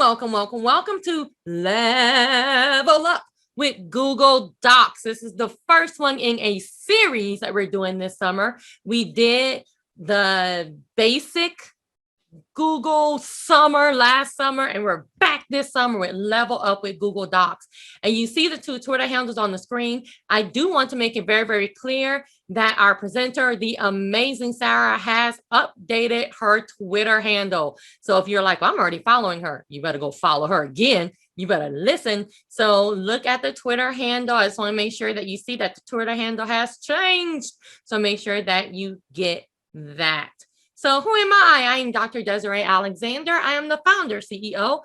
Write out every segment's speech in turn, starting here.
Welcome to Level Up with Google Docs. This is the first one in a series that we're doing this summer. We did the basic Google summer last summer, and we're back this summer with Level Up with Google Docs. And you see the two Twitter handles on the screen. I do want to make it very, very clear that our presenter, the amazing Sarah, has updated her Twitter handle. So if you're like, well, I'm already following her, you better go follow her again. You better listen. So look at the Twitter handle. I just want to make sure that you see that the Twitter handle has changed. So make sure that you get that. So who am I? I am Dr. Desiree Alexander. I am the founder, CEO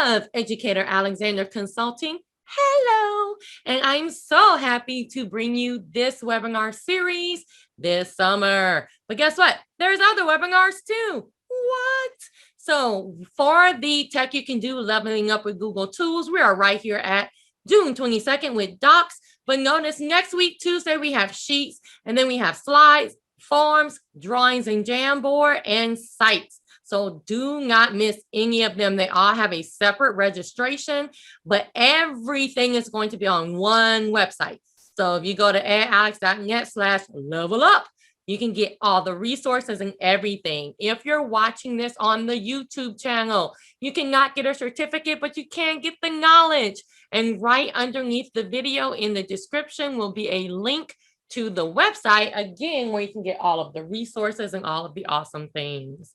of Educator Alexander Consulting. Hello. And I'm so happy to bring you this webinar series this summer. But guess what? There's other webinars too. What? So for the Tech You Can Do Leveling Up with Google Tools, we are right here at June 22nd with Docs. But notice next week, Tuesday, we have Sheets, and then we have Slides, Forms, Drawings and Jamboard, and Cites. So do not miss any of them. They all have a separate registration, but everything is going to be on one website. So if you go to edalex.net/levelup, you can get all the resources and everything. If you're watching this on the YouTube channel, you cannot get a certificate, but you can get the knowledge. And right underneath the video in the description will be a link to the website, again, where you can get all of the resources and all of the awesome things.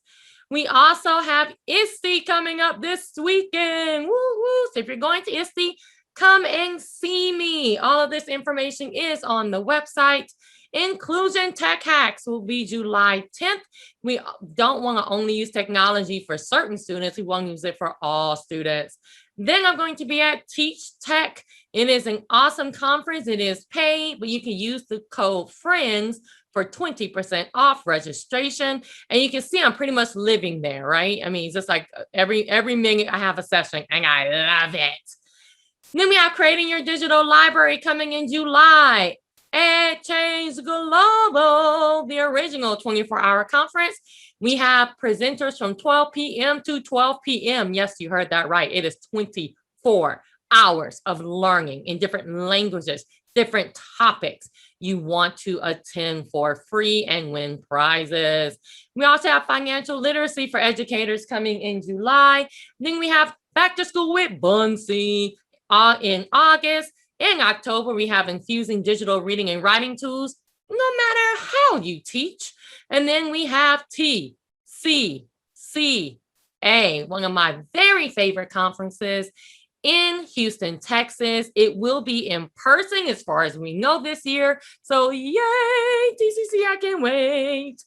We also have ISTE coming up this weekend. Woo-hoo. So if you're going to ISTE, come and see me. All of this information is on the website. Inclusion Tech Hacks will be July 10th. We don't want to only use technology for certain students. We want to use it for all students. Then I'm going to be at Teach Tech. It is an awesome conference. It is paid, but you can use the code FRIENDS for 20% off registration. And you can see I'm pretty much living there, right? I mean, it's just like every minute I have a session, and I love it. Then we have Creating Your Digital Library coming in July. EdChange Global, the original 24-hour conference. We have presenters from 12 p.m. to 12 p.m. Yes, you heard that right. It is 24 hours of learning in different languages, different topics. You want to attend for free and win prizes. We also have financial literacy for educators coming in July. Then we have Back to School with Bunsey in August. In October, we have Infusing Digital Reading and Writing Tools, no matter how you teach. And then we have TCCA, one of my very favorite conferences in Houston, Texas. It will be in person as far as we know this year. So yay, TCC, I can't wait.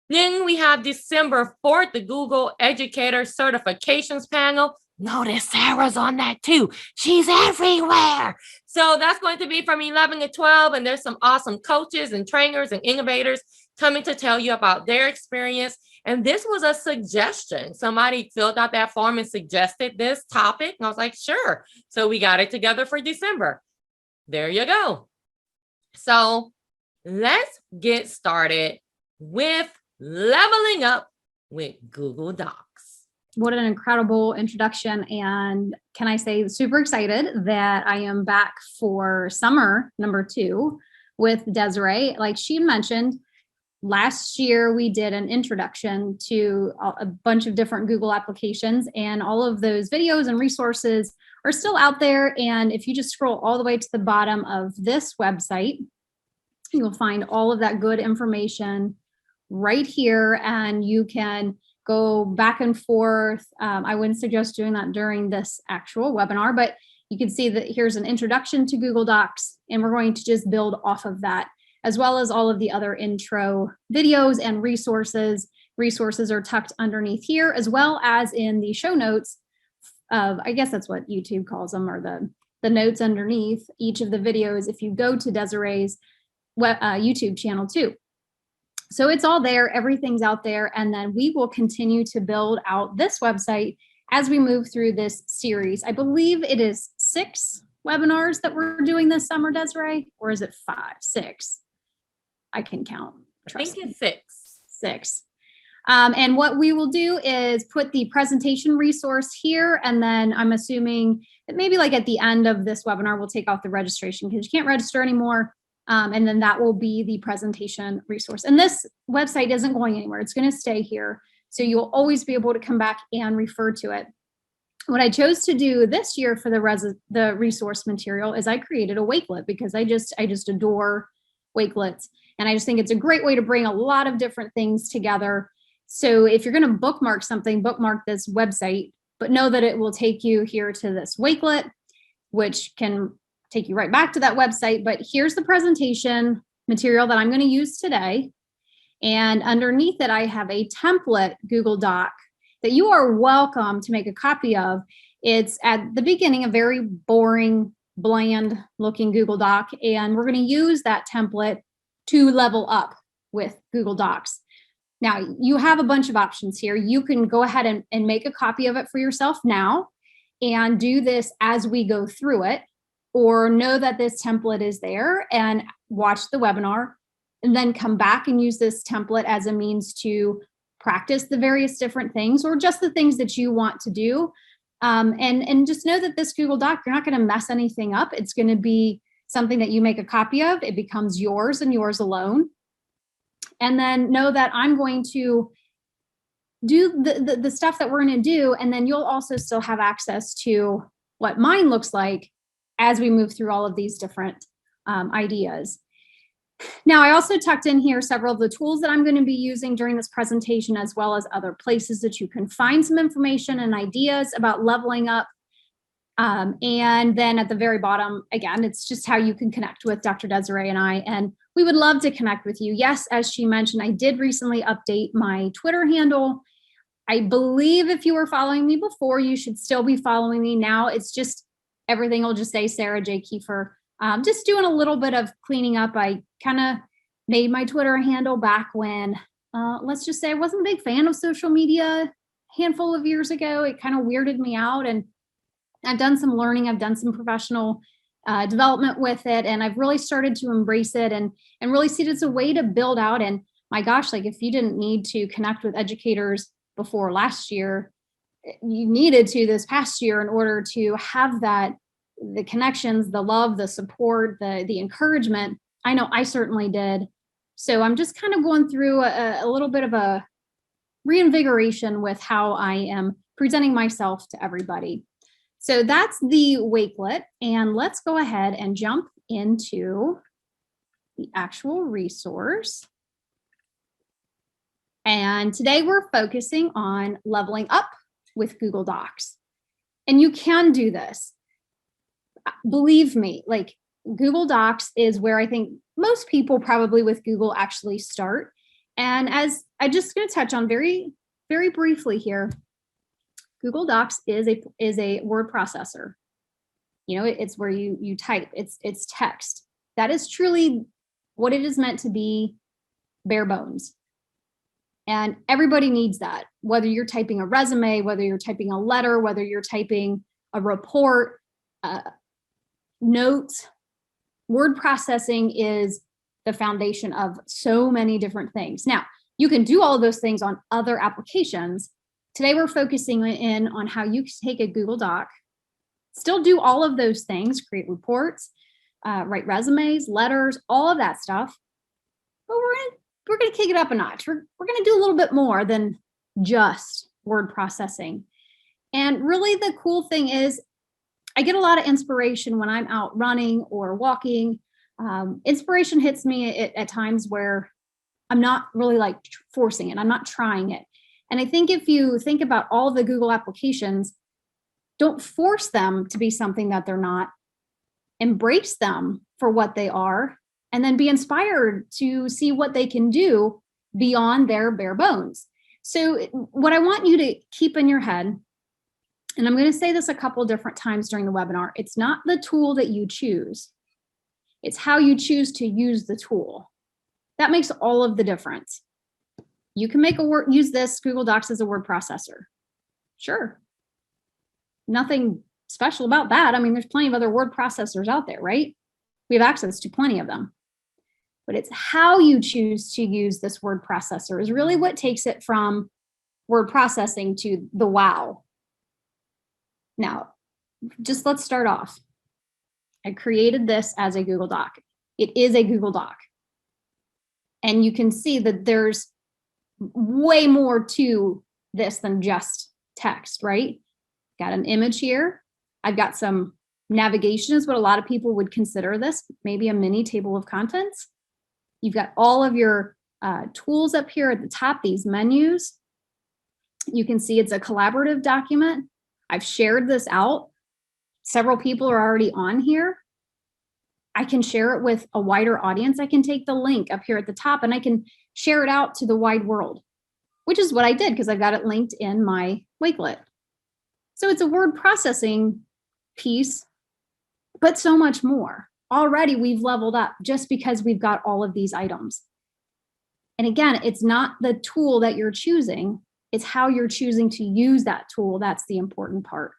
Then we have December 4th, the Google Educator Certifications Panel. Notice Sarah's on that too. She's everywhere. So that's going to be from 11 to 12. And there's some awesome coaches and trainers and innovators coming to tell you about their experience. And this was a suggestion. Somebody filled out that form and suggested this topic. And I was like, sure. So we got it together for December. There you go. So let's get started with leveling up with Google Docs. What an incredible introduction. And can I say super excited that I am back for summer number 2 with Desiree. Like she mentioned, last year we did an introduction to a bunch of different Google applications, and all of those videos and resources are still out there. And if you just scroll all the way to the bottom of this website, you'll find all of that good information right here, and you can go back and forth. I wouldn't suggest doing that during this actual webinar, but you can see that here's an introduction to Google Docs, and we're going to just build off of that, as well as all of the other intro videos and resources. Resources are tucked underneath here, as well as in the show notes of, I guess that's what YouTube calls them, or the notes underneath each of the videos if you go to Desiree's YouTube channel too. So it's all there, everything's out there, and then we will continue to build out this website as we move through this series. I believe it is 6 webinars that we're doing this summer, Desiree, or is it 5, 6? I can count. I think it's 6. 6. And what we will do is put the presentation resource here, and then I'm assuming that maybe like at the end of this webinar, we'll take off the registration because you can't register anymore. And then that will be the presentation resource. And this website isn't going anywhere. It's going to stay here. So you'll always be able to come back and refer to it. What I chose to do this year for the resource material is I created a Wakelet because I just adore Wakelets. And I just think it's a great way to bring a lot of different things together. So if you're going to bookmark something, bookmark this website, but know that it will take you here to this Wakelet, which can take you right back to that website. But here's the presentation material that I'm going to use today. And underneath it, I have a template Google Doc that you are welcome to make a copy of. It's at the beginning, a very boring, bland looking Google Doc. And we're going to use that template to level up with Google Docs. Now, you have a bunch of options here. You can go ahead and make a copy of it for yourself now and do this as we go through it, or know that this template is there and watch the webinar and then come back and use this template as a means to practice the various different things or just the things that you want to do. And just know that this Google Doc, you're not going to mess anything up. It's going to be something that you make a copy of. It becomes yours and yours alone. And then know that I'm going to do the stuff that we're going to do. And then you'll also still have access to what mine looks like as we move through all of these different ideas. Now, I also tucked in here several of the tools that I'm going to be using during this presentation, as well as other places that you can find some information and ideas about leveling up. And then at the very bottom, again, it's just how you can connect with Dr. Desiree and I. And we would love to connect with you. Yes, as she mentioned, I did recently update my Twitter handle. I believe if you were following me before, you should still be following me now. It's just everything will just say Sarah J. Kiefer. Just doing a little bit of cleaning up. I kind of made my Twitter handle back when, let's just say I wasn't a big fan of social media a handful of years ago. It kind of weirded me out, and I've done some learning. I've done some professional development with it, and I've really started to embrace it and really see it as a way to build out. And my gosh, like if you didn't need to connect with educators before last year, you needed to this past year in order to have that, the connections, the love, the support, the encouragement. I know I certainly did. So I'm just kind of going through a little bit of a reinvigoration with how I am presenting myself to everybody. So that's the Wakelet, and let's go ahead and jump into the actual resource. And today we're focusing on leveling up with Google Docs. And you can do this. Believe me, like Google Docs is where I think most people probably with Google actually start. And as I just going to touch on very, very briefly here, Google Docs is a word processor. You know, it's where you type, it's text. That is truly what it is meant to be, bare bones. And everybody needs that, whether you're typing a resume, whether you're typing a letter, whether you're typing a report, notes. Word processing is the foundation of so many different things. Now, you can do all of those things on other applications. Today, we're focusing in on how you can take a Google Doc, still do all of those things, create reports, write resumes, letters, all of that stuff. But we're going to kick it up a notch. We're going to do a little bit more than just word processing. And really the cool thing is I get a lot of inspiration when I'm out running or walking. Inspiration hits me at times where I'm not really like forcing it. I'm not trying it. And I think if you think about all the Google applications, don't force them to be something that they're not. Embrace them for what they are, and then be inspired to see what they can do beyond their bare bones. So what I want you to keep in your head, and I'm going to say this a couple different times during the webinar, it's not the tool that you choose. It's how you choose to use the tool. That makes all of the difference. You can use this Google Docs as a word processor. Sure. Nothing special about that. I mean, there's plenty of other word processors out there, right? We have access to plenty of them. but it's how you choose to use this word processor is really what takes it from word processing to the wow. Now, just let's start off. I created this as a Google Doc. It is a Google Doc. And you can see that there's way more to this than just text, right? Got an image here. I've got some navigation is what a lot of people would consider this, maybe a mini table of contents. You've got all of your tools up here at the top, these menus. You can see it's a collaborative document. I've shared this out. Several people are already on here. I can share it with a wider audience. I can take the link up here at the top and I can share it out to the wide world, which is what I did because I've got it linked in my Wakelet. So it's a word processing piece, but so much more. Already we've leveled up just because we've got all of these items. And again, it's not the tool that you're choosing, it's how you're choosing to use that tool. That's the important part.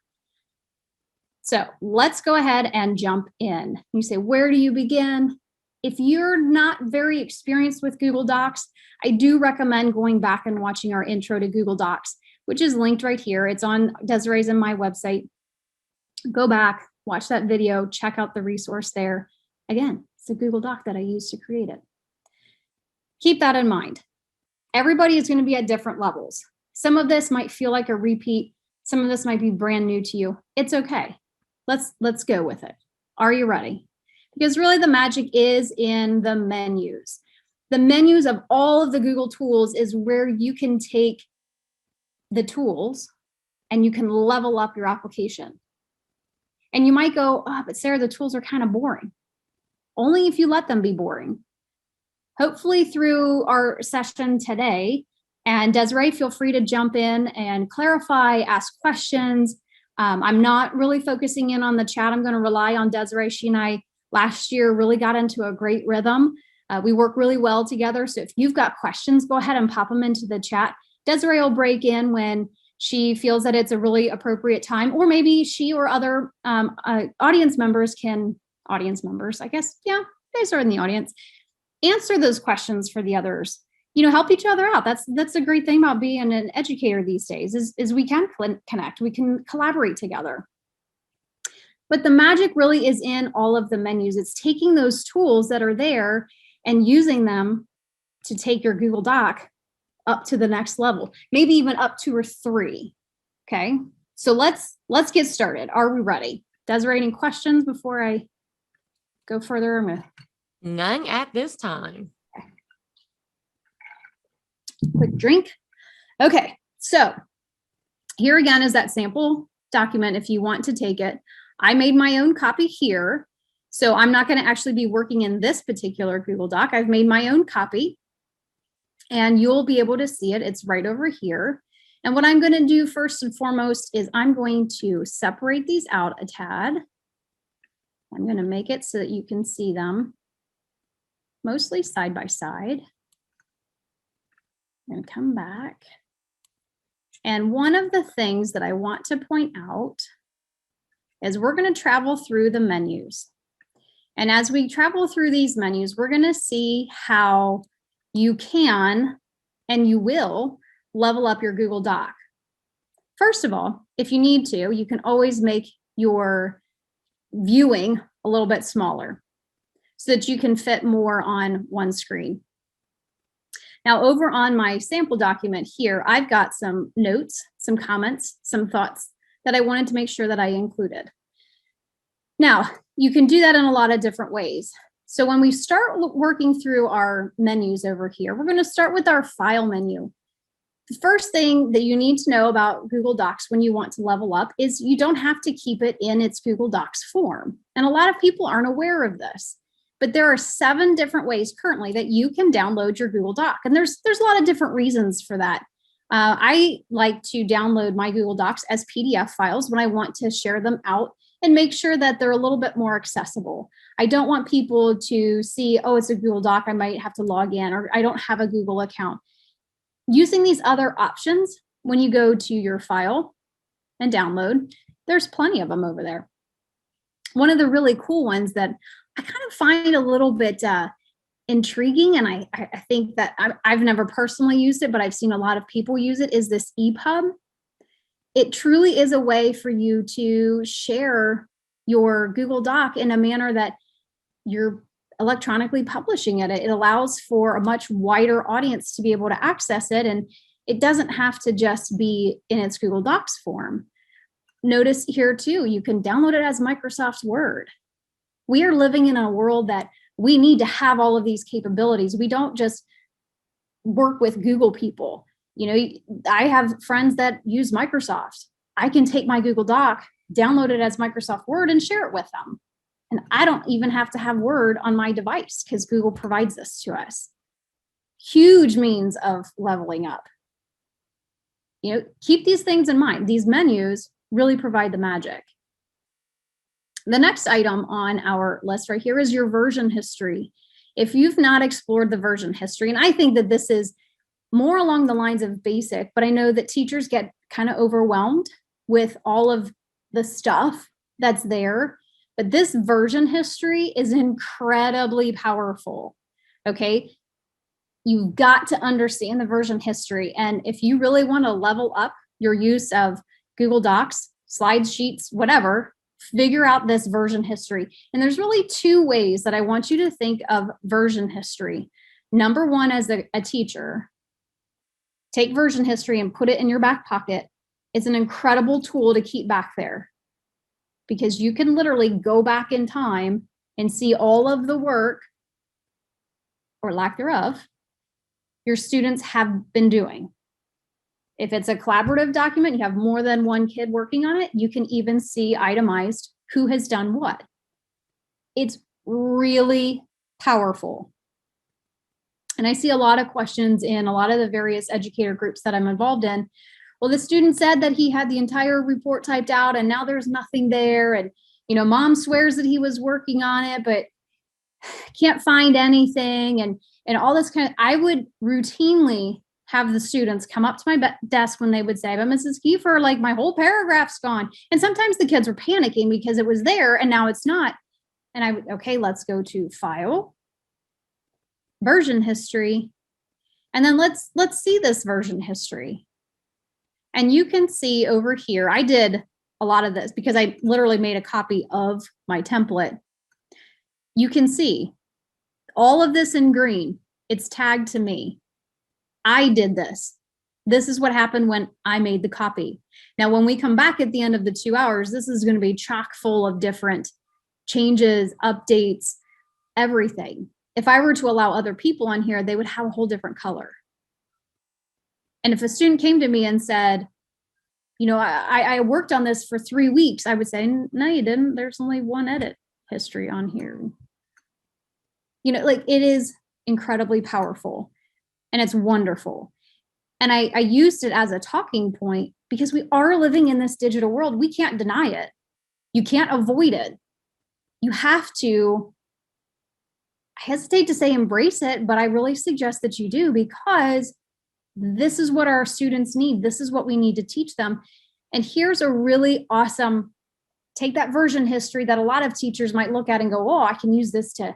So let's go ahead and jump in. You say, where do you begin? If you're not very experienced with Google Docs, I do recommend going back and watching our intro to Google Docs, which is linked right here. It's on Desiree's and my website. Go back, watch that video, check out the resource there. Again, it's a Google Doc that I used to create it. Keep that in mind. Everybody is going to be at different levels. Some of this might feel like a repeat. Some of this might be brand new to you. It's okay. Let's go with it. Are you ready? Because really the magic is in the menus. The menus of all of the Google tools is where you can take the tools and you can level up your application. And you might go, oh, but Sarah, the tools are kind of boring. Only if you let them be boring. Hopefully through our session today, and Desiree, feel free to jump in and clarify, ask questions. I'm not really focusing in on the chat. I'm going to rely on Desiree. She and I last year really got into a great rhythm. We work really well together. So if you've got questions, go ahead and pop them into the chat. Desiree will break in when she feels that it's a really appropriate time, or maybe she or other audience members, I guess, yeah, you guys are in the audience, answer those questions for the others. Help each other out. That's a great thing about being an educator these days is we can connect, we can collaborate together. But the magic really is in all of the menus. It's taking those tools that are there and using them to take your Google Doc up to the next level, maybe even up 2 or 3. Okay, so let's get started. Are we ready? Desiree, any questions before I go further? None at this time. Quick drink. Okay, so here again is that sample document if you want to take it. I made my own copy here, so I'm not going to actually be working in this particular Google Doc. I've made my own copy, and you'll be able to see it. It's right over here. And what I'm going to do first and foremost is I'm going to separate these out a tad. I'm going to make it so that you can see them mostly side by side. I'm going to come back. And one of the things that I want to point out is we're going to travel through the menus. And as we travel through these menus, we're going to see how you can and you will level up your Google Doc. First of all, if you need to, you can always make your viewing a little bit smaller so that you can fit more on one screen. Now, over on my sample document here, I've got some notes, some comments, some thoughts that I wanted to make sure that I included. Now, you can do that in a lot of different ways. So when we start working through our menus over here, we're going to start with our file menu. The first thing that you need to know about Google Docs when you want to level up is you don't have to keep it in its Google Docs form. And a lot of people aren't aware of this. But there are 7 different ways currently that you can download your Google Doc. And there's a lot of different reasons for that. I like to download my Google Docs as PDF files when I want to share them out and make sure that they're a little bit more accessible. I don't want people to see, oh, it's a Google Doc, I might have to log in, or I don't have a Google account. Using these other options when you go to your file and download, there's plenty of them over there. One of the really cool ones that I kind of find a little bit intriguing, and I think that I've never personally used it, but I've seen a lot of people use it, is this Epub. It truly is a way for you to share your Google Doc in a manner that you're electronically publishing it. It allows for a much wider audience to be able to access it, and it doesn't have to just be in its Google Docs form. Notice here too, you can download it as Microsoft Word. We are living in a world that we need to have all of these capabilities. We don't just work with Google people. You know, I have friends that use Microsoft. I can take my Google Doc, download it as Microsoft Word, and share it with them. And I don't even have to have Word on my device because Google provides this to us. Huge means of leveling up. You know, keep these things in mind. These menus really provide the magic. The next item on our list right here is your version history. If you've not explored the version history, and I think that this is more along the lines of basic, but I know that teachers get kind of overwhelmed with all of the stuff that's there. But this version history is incredibly powerful, okay? You've got to understand the version history. And if you really want to level up your use of Google Docs, slides, sheets, whatever, figure out this version history. And there's really two ways that I want you to think of version history. Number one, as a teacher, take version history and put it in your back pocket. It's an incredible tool to keep back there because you can literally go back in time and see all of the work, or lack thereof, your students have been doing. If it's a collaborative document, you have more than one kid working on it, you can even see itemized who has done what. It's really powerful. And I see a lot of questions in a lot of the various educator groups that I'm involved in. Well, the student said that he had the entire report typed out and now there's nothing there. And, you know, mom swears that he was working on it, but can't find anything. And all this kind of, I would routinely have the students come up to my desk when they would say, but Mrs. Kiefer, like my whole paragraph's gone. And sometimes the kids were panicking because it was there and now it's not. And I would, okay, let's go to File, Version History. And then let's see this version history. And you can see over here, I did a lot of this because I literally made a copy of my template. You can see all of this in green. It's tagged to me. I did this. This is what happened when I made the copy. Now, when we come back at the end of the 2 hours, this is going to be chock full of different changes, updates, everything. If I were to allow other people on here, they would have a whole different color. And if a student came to me and said, you know, I worked on this for 3 weeks, I would say, no, you didn't. There's only one edit history on here. You know, like it is incredibly powerful. And it's wonderful. And I used it as a talking point because we are living in this digital world. We can't deny it. You can't avoid it. You have to, I hesitate to say embrace it, but I really suggest that you do because this is what our students need. This is what we need to teach them. And here's a really awesome, take that version history that a lot of teachers might look at and go, oh, I can use this to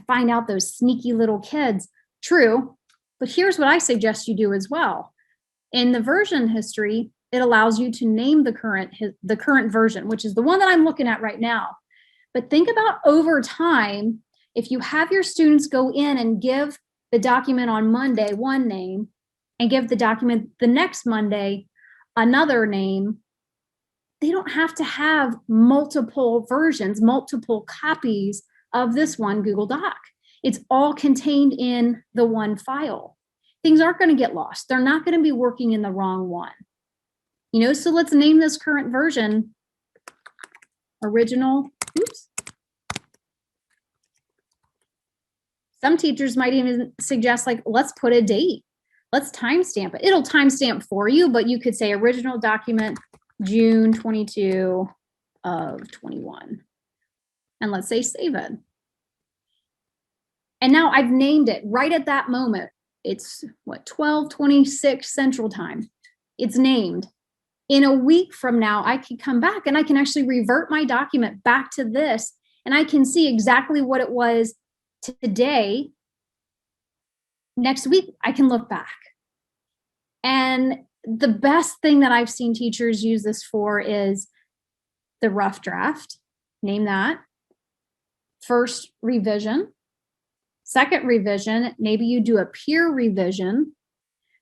find out those sneaky little kids. True. But here's what I suggest you do as well. In the version history, it allows you to name the current version, which is the one that I'm looking at right now. But think about over time, if you have your students go in and give the document on Monday one name and give the document the next Monday another name, they don't have to have multiple versions, multiple copies of this one Google Doc. It's all contained in the one file. Things aren't going to get lost. They're not going to be working in the wrong one. You know, so let's name this current version original. Oops. Some teachers might even suggest, like, let's put a date. Let's timestamp it. It'll timestamp for you, but you could say original document June 22 of 21. And let's say save it. And now I've named it right at that moment. It's what, 12:26 Central Time. It's named. In a week from now, I can come back and I can actually revert my document back to this, and I can see exactly what it was today next week I can look back. And the best thing that I've seen teachers use this for is the rough draft, name that, first revision, second revision, maybe you do a peer revision.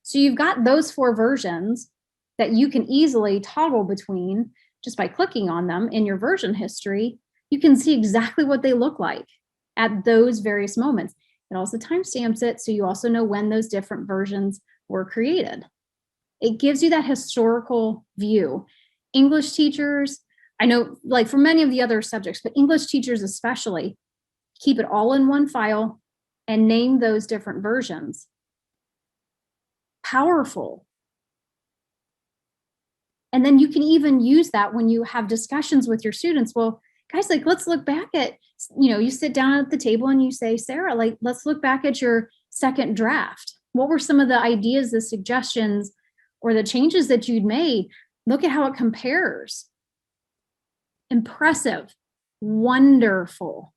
So you've got those 4 versions that you can easily toggle between just by clicking on them in your version history. You can see exactly what they look like at those various moments. It also timestamps it, so you also know when those different versions were created. It gives you that historical view. English teachers, I know, like for many of the other subjects, but English teachers especially, keep it all in one file and name those different versions. Powerful. And then you can even use that when you have discussions with your students. Well, guys, like, let's look back at, you sit down at the table and you say, Sarah, like, let's look back at your second draft. What were some of the ideas, the suggestions, or the changes that you'd made? Look at how it compares. Impressive. Wonderful.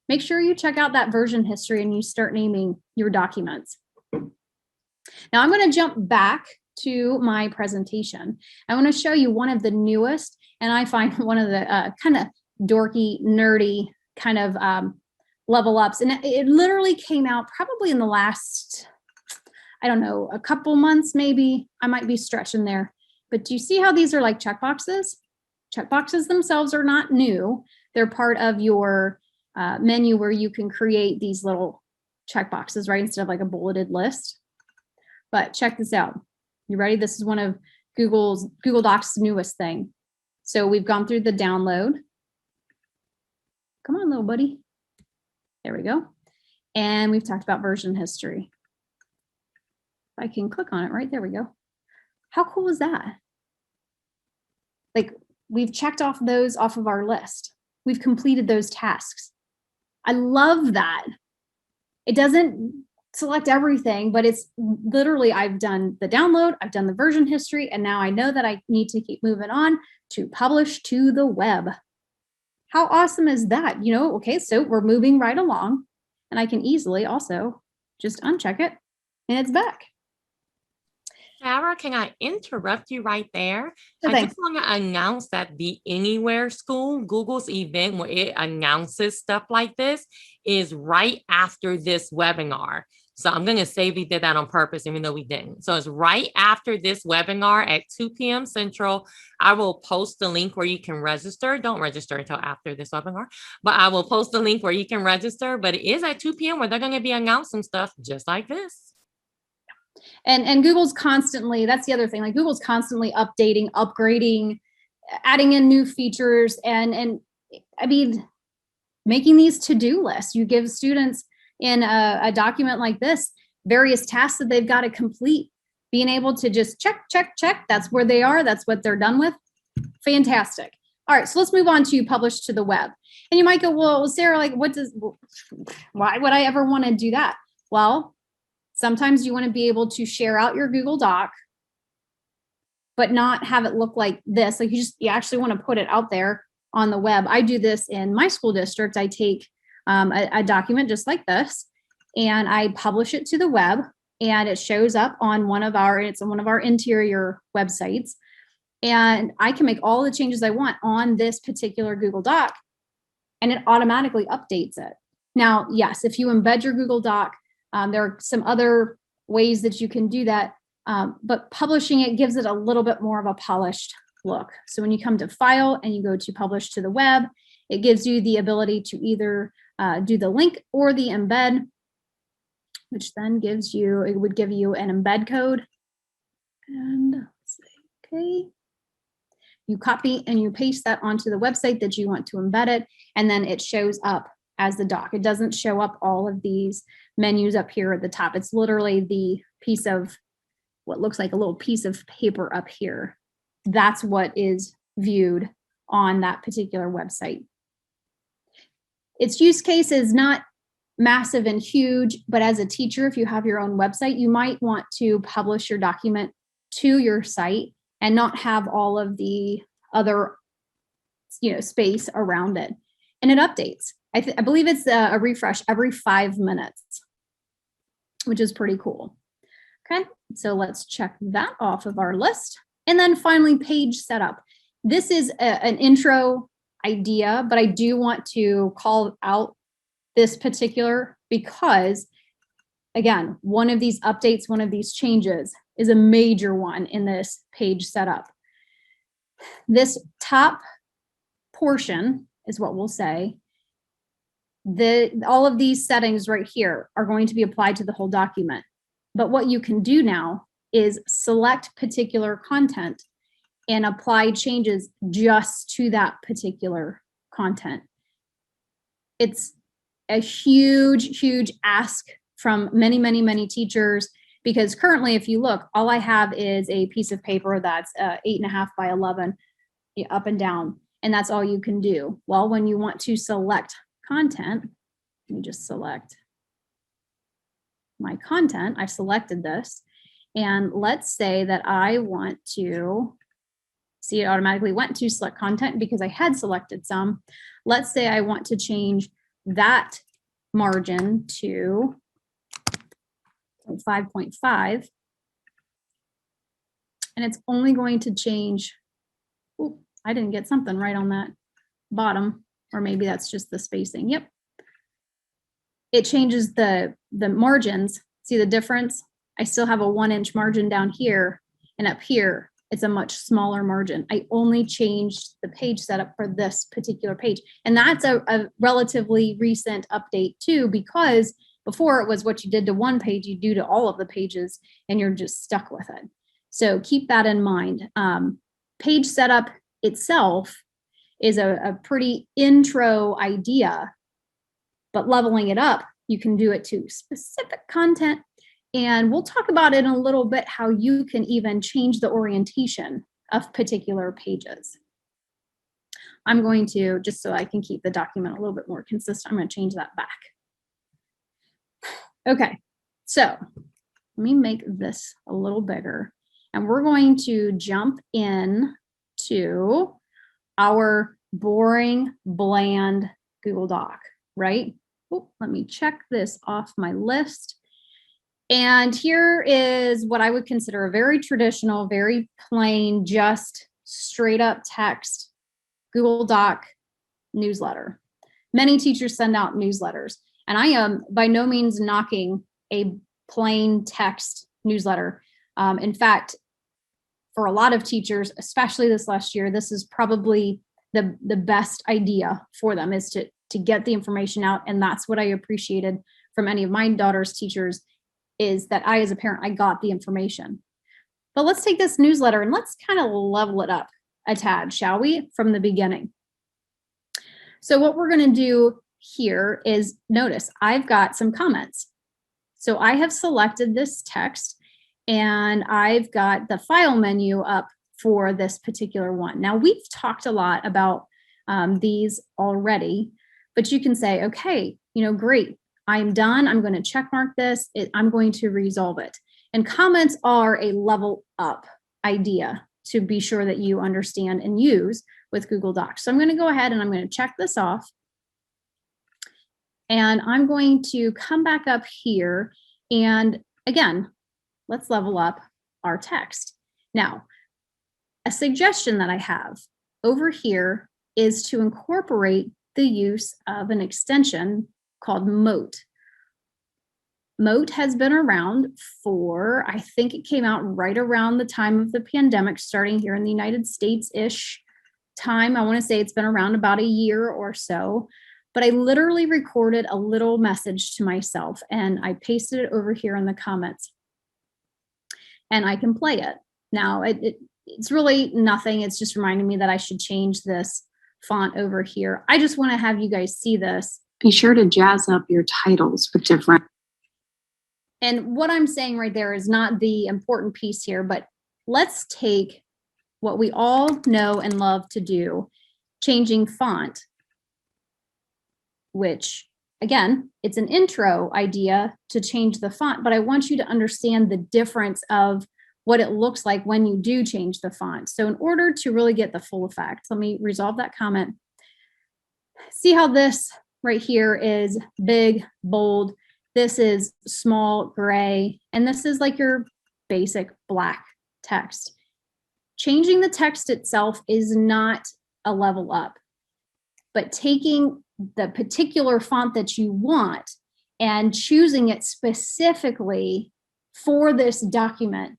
Make sure you check out that version history and you start naming your documents. Now I'm going to jump back to my presentation. I want to show you one of the newest, and I find one of the kind of dorky, nerdy kind of level ups. And it literally came out probably in the last, I don't know, a couple months, maybe. I might be stretching there. But do you see how these are like checkboxes? Checkboxes themselves are not new. They're part of your menu where you can create these little checkboxes, right? Instead of like a bulleted list. But check this out. You ready? This is one of Google Docs' newest thing. So we've gone through the download. Come on, little buddy. There we go. And we've talked about version history. If I can click on it, right there we go. How cool is that? Like, we've checked off those off of our list. We've completed those tasks. I love that. It doesn't select everything, but it's literally, I've done the download, I've done the version history, and now I know that I need to keep moving on to publish to the web. How awesome is that? Okay, so we're moving right along, and I can easily also just uncheck it, and it's back. Sarah, can I interrupt you right there? Okay. I just want to announce that the Anywhere School, Google's event where it announces stuff like this, is right after this webinar. So I'm going to say we did that on purpose, even though we didn't. So it's right after this webinar at 2 p.m. Central. I will post the link where you can register. Don't register until after this webinar, but I will post the link where you can register. But it is at 2 p.m. where they're going to be announcing stuff just like this. And Google's constantly, that's the other thing, like Google's constantly updating, upgrading, adding in new features, and I mean, making these to-do lists. You give students in a document like this various tasks that they've got to complete, being able to just check, that's where they are, that's what they're done with. Fantastic. All right, so let's move on to publish to the web. And you might go, well, Sarah, like, why would I ever want to do that? Well, sometimes you want to be able to share out your Google Doc, but not have it look like this. Like you actually want to put it out there on the web. I do this in my school district. I take a document just like this, and I publish it to the web, and it shows up on one of our interior websites. And I can make all the changes I want on this particular Google Doc, and it automatically updates it. Now, yes, if you embed your Google Doc, there are some other ways that you can do that, but publishing it gives it a little bit more of a polished look. So when you come to File and you go to Publish to the Web, it gives you the ability to either do the link or the embed, which then would give you an embed code. And let's see, okay. You copy and you paste that onto the website that you want to embed it, and then it shows up as the doc. It doesn't show up all of these menus up here at the top. It's literally the piece of what looks like a little piece of paper up here. That's what is viewed on that particular website. Its use case is not massive and huge, but as a teacher, if you have your own website, you might want to publish your document to your site and not have all of the other, space around it. And it updates. I believe it's a refresh every 5 minutes. which is pretty cool. Okay, so let's check that off of our list. And then finally, page setup. This is an intro idea, but I do want to call out this particular because, again, one of these updates, one of these changes is a major one in this page setup. This top portion is what we'll say. All of these settings right here are going to be applied to the whole document. But what you can do now is select particular content and apply changes just to that particular content. It's a huge, huge ask from many, many, many teachers, because currently, if you look, all I have is a piece of paper that's 8.5 by 11 up and down, and that's all you can do. Well, when you want to select content, let me just select my content. I've selected this, and let's say that I want to see, it automatically went to select content because I had selected some. Let's say I want to change that margin to 5.5, and it's only going to change. Oh, I didn't get something right on that bottom, or maybe that's just the spacing. Yep. It changes the margins. See the difference? I still have a 1-inch margin down here, and up here, it's a much smaller margin. I only changed the page setup for this particular page. And that's a relatively recent update too, because before it was what you did to one page, you do to all of the pages, and you're just stuck with it. So keep that in mind. Page setup itself is a pretty intro idea, but leveling it up, you can do it to specific content. And we'll talk about it in a little bit, how you can even change the orientation of particular pages. I'm going to, just so I can keep the document a little bit more consistent, I'm going to change that back. Okay, so let me make this a little bigger, and we're going to jump in to our boring, bland Google Doc, right? Oh, let me check this off my list. And here is what I would consider a very traditional, very plain, just straight up text Google Doc newsletter. Many teachers send out newsletters, and I am by no means knocking a plain text newsletter. In fact, for a lot of teachers, especially this last year, this is probably the best idea for them, is to get the information out. And that's what I appreciated from any of my daughter's teachers, is that I, as a parent, I got the information. But let's take this newsletter and let's kind of level it up a tad, shall we, from the beginning. So what we're going to do here is, notice I've got some comments. So I have selected this text, and I've got the file menu up for this particular one. Now, we've talked a lot about these already, but you can say, okay, great, I'm done. I'm going to check mark this. I'm going to resolve it. And comments are a level up idea to be sure that you understand and use with Google Docs. So I'm going to go ahead and I'm going to check this off. And I'm going to come back up here. And again, let's level up our text. Now, a suggestion that I have over here is to incorporate the use of an extension called Moat. Moat has been around for, I think it came out right around the time of the pandemic, starting here in the United States-ish time. I want to say it's been around about a year or so, but I literally recorded a little message to myself and I pasted it over here in the comments, and I can play it. Now, it's really nothing. It's just reminding me that I should change this font over here. I just want to have you guys see this. Be sure to jazz up your titles with different. And what I'm saying right there is not the important piece here, but let's take what we all know and love to do, changing font, which again, it's an intro idea to change the font, but I want you to understand the difference of what it looks like when you do change the font. So in order to really get the full effect, let me resolve that comment. See how this right here is big, bold, This is small gray, and this is like your basic black text. Changing the text itself is not a level up, but taking the particular font that you want and choosing it specifically for this document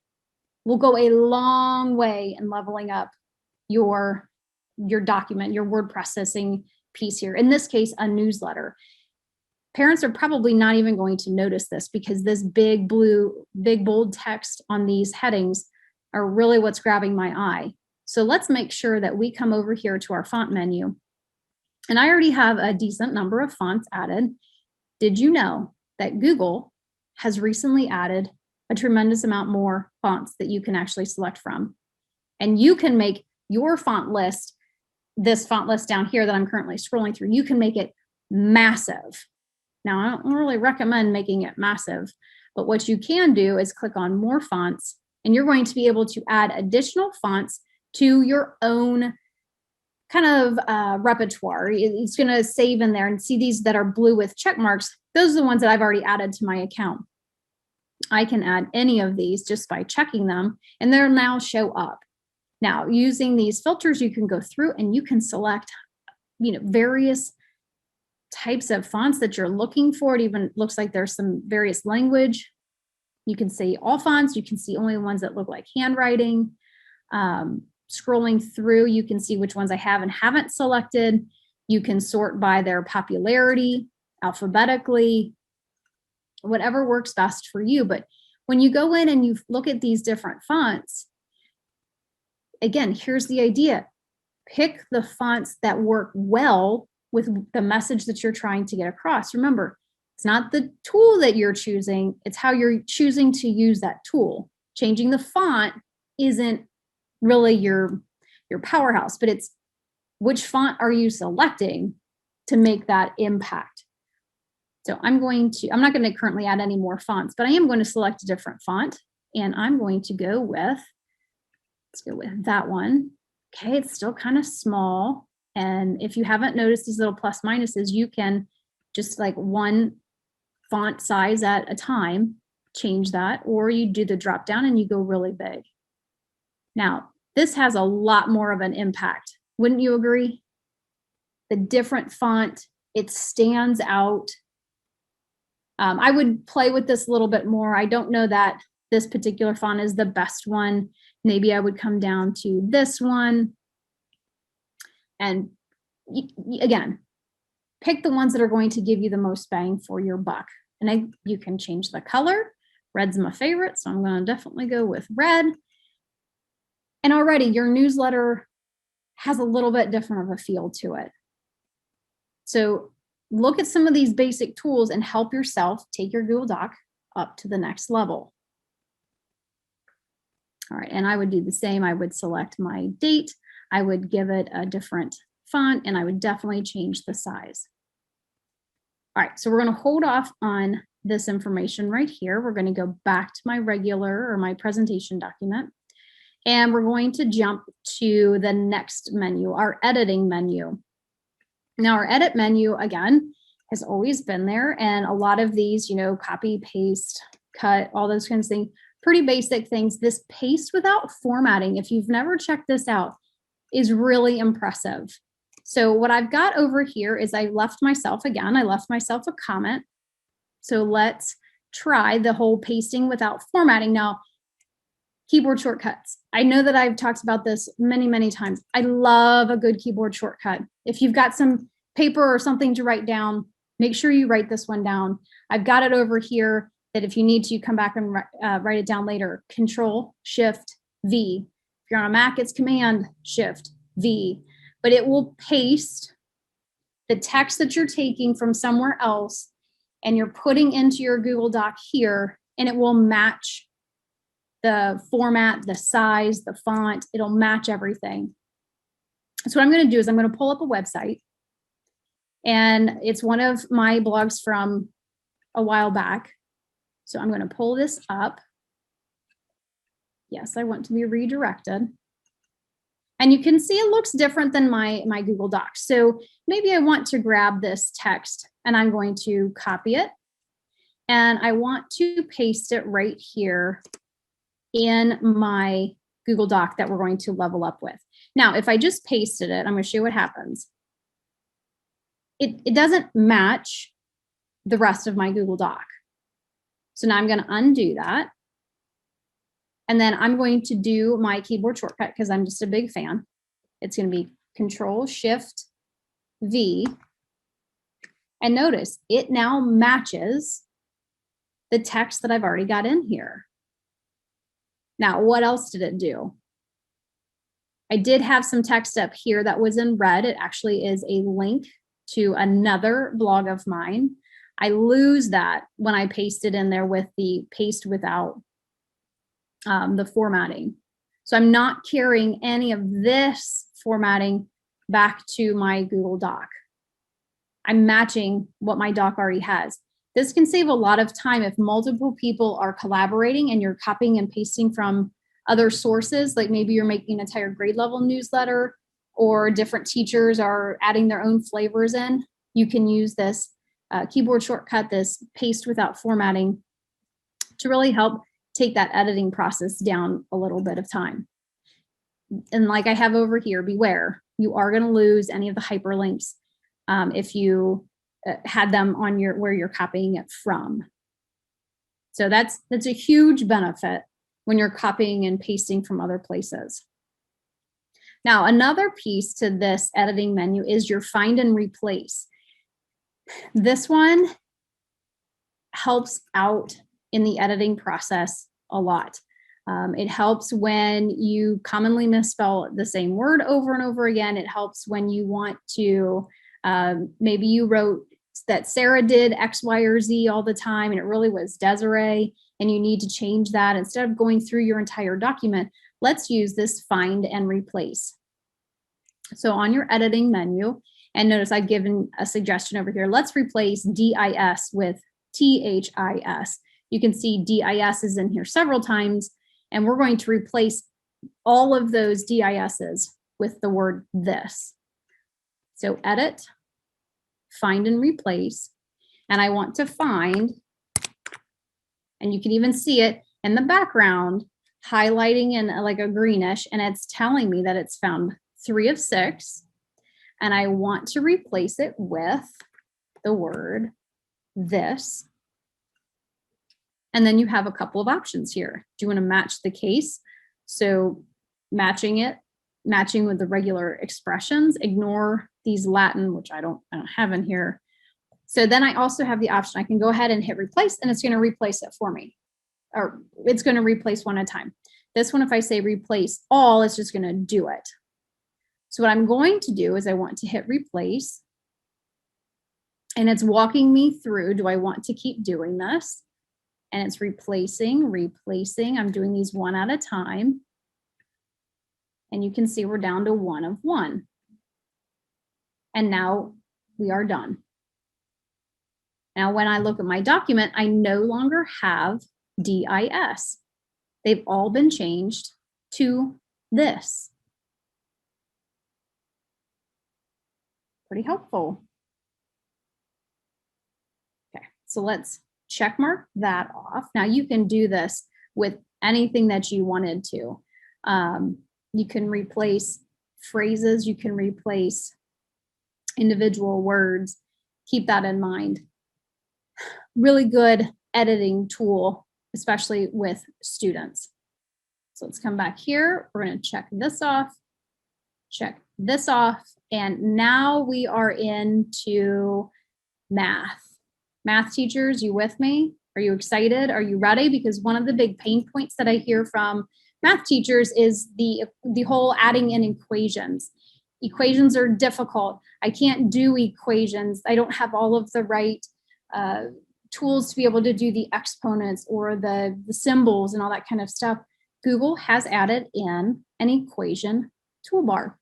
will go a long way in leveling up your document, your word processing piece here. In this case, a newsletter. Parents are probably not even going to notice this because this big bold text on these headings are really what's grabbing my eye. So let's make sure that we come over here to our font menu. And I already have a decent number of fonts added. Did you know that Google has recently added a tremendous amount more fonts that you can actually select from? And you can make your font list, this font list down here that I'm currently scrolling through, you can make it massive. Now, I don't really recommend making it massive, but what you can do is click on more fonts, and you're going to be able to add additional fonts to your own kind of repertoire. It's going to save in there, and see these that are blue with check marks. Those are the ones that I've already added to my account. I can add any of these just by checking them, and they'll now show up. Now, using these filters, you can go through and you can select, various types of fonts that you're looking for. It even looks like there's some various language. You can see all fonts. You can see only the ones that look like handwriting. Scrolling through, you can see which ones I have and haven't selected. You can sort by their popularity, alphabetically, whatever works best for you. But when you go in and you look at these different fonts, again, here's the idea. Pick the fonts that work well with the message that you're trying to get across. Remember, it's not the tool that you're choosing, it's how you're choosing to use that tool. Changing the font isn't really your powerhouse, but it's which font are you selecting to make that impact. So I'm not going to currently add any more fonts, but I am going to select a different font, and I'm going to go with, let's go with that one. Okay, it's still kind of small. And if you haven't noticed these little plus minuses, you can just like one font size at a time, change that, or you do the drop down and you go really big. Now, this has a lot more of an impact. Wouldn't you agree? The different font, it stands out. I would play with this a little bit more. I don't know that this particular font is the best one. Maybe I would come down to this one. And again, pick the ones that are going to give you the most bang for your buck. And you can change the color. Red's my favorite, so I'm going to definitely go with red. And already your newsletter has a little bit different of a feel to it. So look at some of these basic tools and help yourself take your Google Doc up to the next level. All right, and I would do the same. I would select my date. I would give it a different font, and I would definitely change the size. All right, so we're going to hold off on this information right here. We're going to go back to my regular or my presentation document, and we're going to jump to the next menu, our editing menu. Now, our edit menu, again, has always been there, and a lot of these, copy, paste, cut, all those kinds of things, pretty basic things. This paste without formatting, if you've never checked this out, is really impressive. So what I've got over here is I left myself a comment. So let's try the whole pasting without formatting. Now, keyboard shortcuts. I know that I've talked about this many, many times. I love a good keyboard shortcut. If you've got some paper or something to write down, make sure you write this one down. I've got it over here that if you need to, you come back and write it down later. Control-Shift-V. If you're on a Mac, it's Command-Shift-V. But it will paste the text that you're taking from somewhere else and you're putting into your Google Doc here, and it will match the format, the size, the font. It'll match everything. So what I'm going to do is I'm going to pull up a website, and it's one of my blogs from a while back. So I'm going to pull this up. Yes, I want to be redirected. And you can see it looks different than my Google Docs. So maybe I want to grab this text and I'm going to copy it. And I want to paste it right here in my Google Doc that we're going to level up with. Now, if I just pasted it, I'm going to show you what happens. It doesn't match the rest of my Google Doc. So now I'm going to undo that. And then I'm going to do my keyboard shortcut because I'm just a big fan. It's going to be Control-Shift-V. And notice it now matches the text that I've already got in here. Now, what else did it do? I did have some text up here that was in red. It actually is a link to another blog of mine. I lose that when I paste it in there with the paste without the formatting. So I'm not carrying any of this formatting back to my Google Doc. I'm matching what my doc already has. This can save a lot of time if multiple people are collaborating and you're copying and pasting from other sources, like maybe you're making an entire grade level newsletter or different teachers are adding their own flavors in. You can use this keyboard shortcut, this paste without formatting, to really help take that editing process down a little bit of time. And like I have over here, beware, you are going to lose any of the hyperlinks if you had them on your where you're copying it from. So that's a huge benefit when you're copying and pasting from other places. Now, another piece to this editing menu is your find and replace. This one helps out in the editing process a lot. It helps when you commonly misspell the same word over and over again. It helps when you want to, maybe you wrote that Sarah did X, Y, or Z all the time, and it really was Desiree, and you need to change that. Instead of going through your entire document, let's use this find and replace. So on your editing menu, and notice I've given a suggestion over here, let's replace DIS with THIS. You can see DIS is in here several times, and we're going to replace all of those DISs with the word this. So edit, find and replace, and I want to find, and you can even see it in the background highlighting in like a greenish, and it's telling me that it's found 3 of 6, and I want to replace it with the word this. And then you have a couple of options here. Do you want to match the case? So matching with the regular expressions, ignore these Latin, which I don't have in here. So then I also have the option, I can go ahead and hit replace, and it's going to replace it for me, or it's going to replace one at a time. This one, if I say replace all, it's just going to do it. So what I'm going to do is I want to hit replace, and it's walking me through, do I want to keep doing this? And it's replacing. I'm doing these one at a time. And you can see we're down to 1 of 1. And now we are done. Now, when I look at my document, I no longer have DIS. They've all been changed to this. Pretty helpful. Okay, so let's check mark that off. Now you can do this with anything that you wanted to. You can replace phrases, you can replace individual words. Keep that in mind. Really good editing tool, especially with students. So let's come back here. We're going to check this off, check this off, and now we are into math. Math teachers, you with me? Are you excited? Are you ready? Because one of the big pain points that I hear from math teachers is the whole adding in equations. Equations are difficult. I can't do equations. I don't have all of the right tools to be able to do the exponents or the symbols and all that kind of stuff. Google has added in an equation toolbar,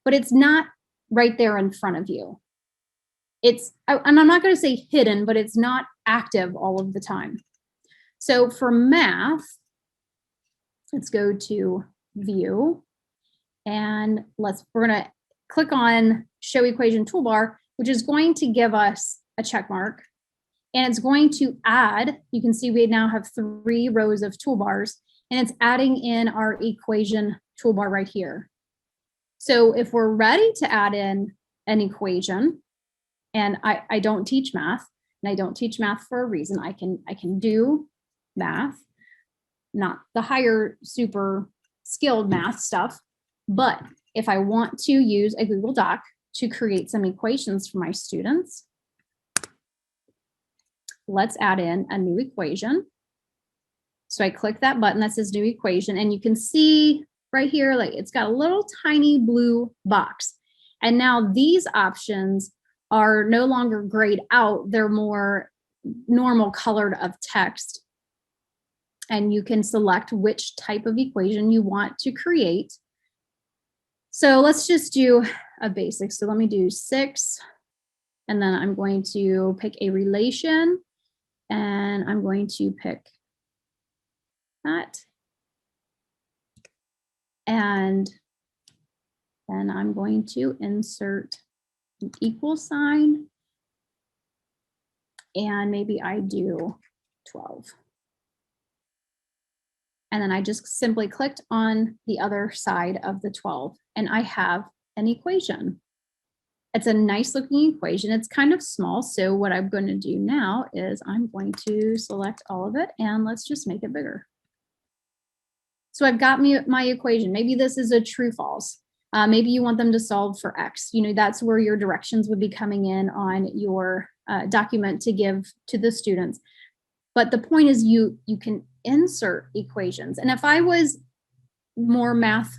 but it's not right there in front of you. It's, and I'm not going to say hidden, but it's not active all of the time. So for math, let's go to view, and we're going to click on show equation toolbar, which is going to give us a check mark. And it's going to add, you can see we now have 3 rows of toolbars, and it's adding in our equation toolbar right here. So if we're ready to add in an equation, and I don't teach math, and I don't teach math for a reason. I can do math, not the higher super skilled math stuff, but if I want to use a Google Doc to create some equations for my students, let's add in a new equation. So I click that button that says new equation, and you can see right here, like it's got a little tiny blue box. And now these options are no longer grayed out. They're more normal colored of text. And you can select which type of equation you want to create. So let's just do a basic. So let me do 6, and then I'm going to pick a relation, and I'm going to pick that. And then I'm going to insert an equal sign, and maybe I do 12. And then I just simply clicked on the other side of the 12, and I have an equation. It's a nice looking equation. It's kind of small. So what I'm going to do now is I'm going to select all of it, and let's just make it bigger. So I've got my equation. Maybe this is a true false. Maybe you want them to solve for X. You know, that's where your directions would be coming in on your document to give to the students. But the point is you can insert equations. And if I was more math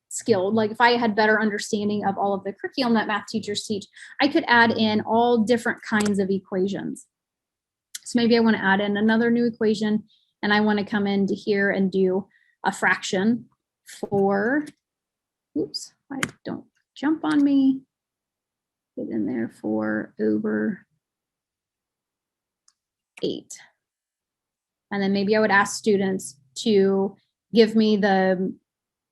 skilled, like if I had better understanding of all of the curriculum that math teachers teach, I could add in all different kinds of equations. So maybe I want to add in another new equation, and I want to come into here and do a fraction for, oops, I don't jump on me, get in there, 4 over 8. And then maybe I would ask students to give me the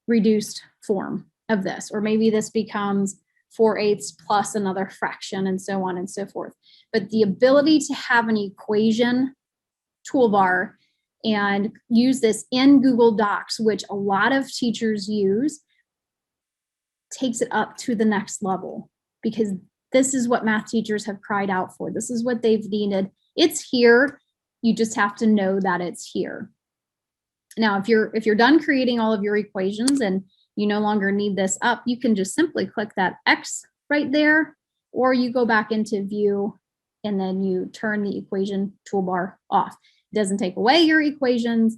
reduced form of this, or maybe this becomes 4/8 plus another fraction, and so on and so forth. But the ability to have an equation toolbar and use this in Google Docs, which a lot of teachers use, takes it up to the next level, because this is what math teachers have cried out for. This is what they've needed. It's here. You just have to know that it's here. Now, if you're done creating all of your equations and you no longer need this up, you can just simply click that X right there, or you go back into view and then you turn the equation toolbar off. It doesn't take away your equations.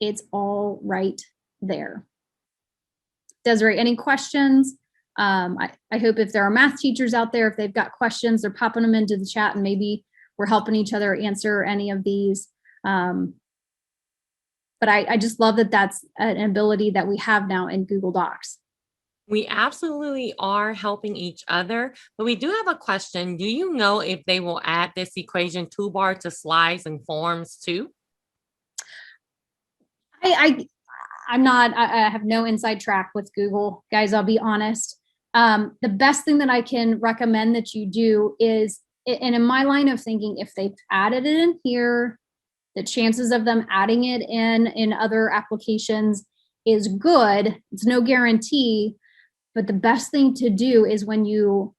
It's all right there. Desiree, any questions? I hope if there are math teachers out there, if they've got questions, they're popping them into the chat, and maybe we're helping each other answer any of these. But I just love that that's an ability that we have now in Google Docs. We absolutely are helping each other, but we do have a question. Do you know if they will add this equation toolbar to slides and forms too? I'm not, I have no inside track with Google, guys, I'll be honest. The best thing that I can recommend that you do is, and in my line of thinking, if they've added it in here, the chances of them adding it in other applications is good. It's no guarantee, but the best thing to do is when you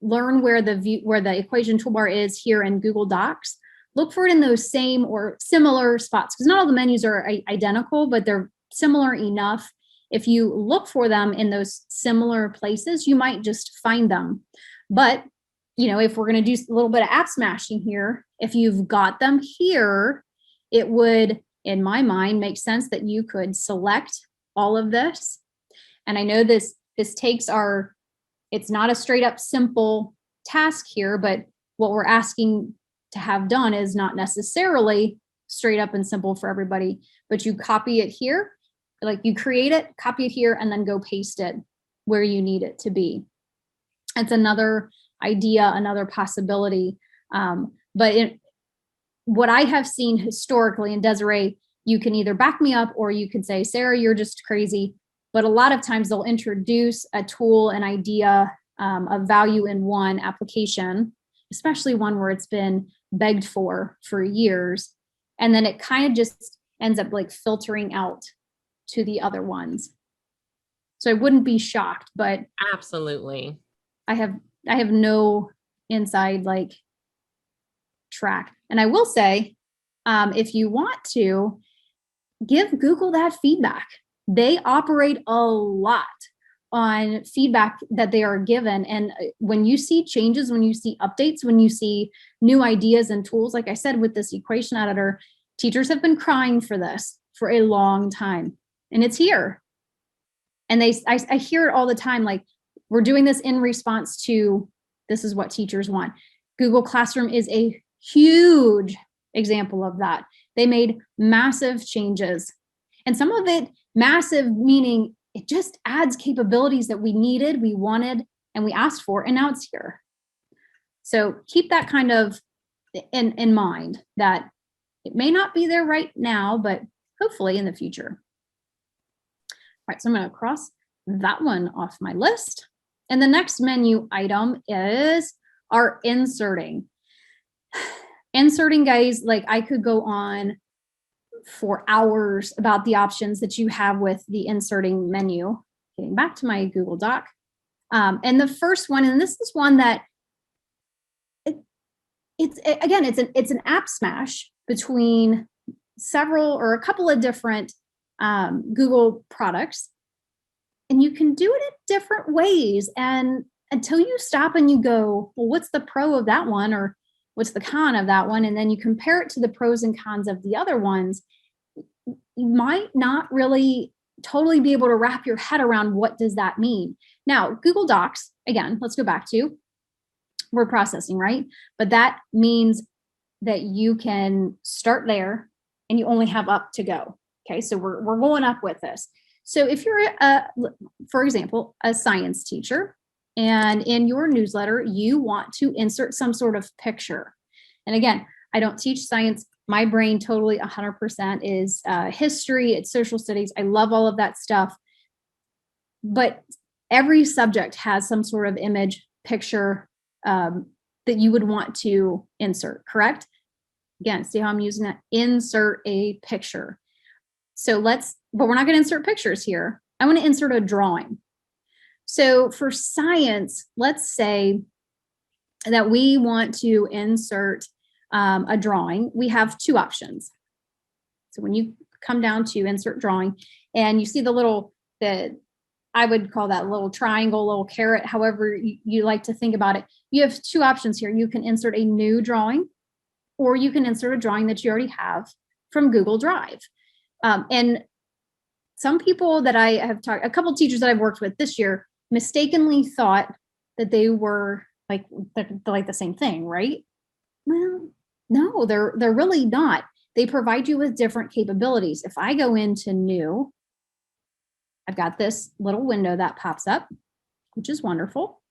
learn where the equation toolbar is here in Google Docs, look for it in those same or similar spots, because not all the menus are identical, but they're similar enough. If you look for them in those similar places, you might just find them. But you know, if we're going to do a little bit of app smashing here, if you've got them here, it would, in my mind, make sense that you could select all of this. And I know this takes it's not a straight up simple task here, but what we're asking to have done is not necessarily straight up and simple for everybody, but you copy it here, like you create it, copy it here, and then go paste it where you need it to be. It's another idea, another possibility. But what I have seen historically, and Desiree, you can either back me up or you could say, Sarah, you're just crazy. But a lot of times they'll introduce a tool, an idea of value in one application, especially one where it's been begged for years. And then it kind of just ends up like filtering out to the other ones. So I wouldn't be shocked, but Absolutely. I have no inside like track. And I will say, if you want to, give Google that feedback. They operate a lot on feedback that they are given. And when you see changes, when you see updates, when you see new ideas and tools, like I said, with this equation editor, teachers have been crying for this for a long time, and it's here. And I hear it all the time, like, we're doing this in response to, this is what teachers want. Google Classroom is a huge example of that. They made massive changes, and some of it massive, meaning it just adds capabilities that we needed, we wanted, and we asked for, and now it's here. So keep that kind of in mind, that it may not be there right now, but hopefully in the future. All right, so I'm going to cross that one off my list. And the next menu item is our inserting. Inserting, guys, like I could go on for hours about the options that you have with the inserting menu. Getting back to my Google Doc. And the first one, and this is one that it's an app smash between several or a couple of different Google products. And you can do it in different ways. And until you stop and you go, well, what's the pro of that one? Or what's the con of that one? And then you compare it to the pros and cons of the other ones, you might not really totally be able to wrap your head around what does that mean. Now, Google Docs, again, let's go back to word processing, right? But that means that you can start there and you only have up to go. Okay, so we're going up with this. So if you're, for example, a science teacher, and in your newsletter, you want to insert some sort of picture. And again, I don't teach science. My brain totally 100% is history, it's social studies. I love all of that stuff. But every subject has some sort of image, picture that you would want to insert, correct? Again, see how I'm using that? Insert a picture. So but we're not going to insert pictures here. I want to insert a drawing. So for science, let's say that we want to insert a drawing. We have two options. So when you come down to insert drawing and you see I would call that little triangle, little carrot, however you like to think about it. You have two options here. You can insert a new drawing, or you can insert a drawing that you already have from Google Drive. And some people that I have talked, a couple of teachers that I've worked with this year, mistakenly thought that they were like the same thing, right? Well, no, they're really not. They provide you with different capabilities. If I go into new, I've got this little window that pops up, which is wonderful.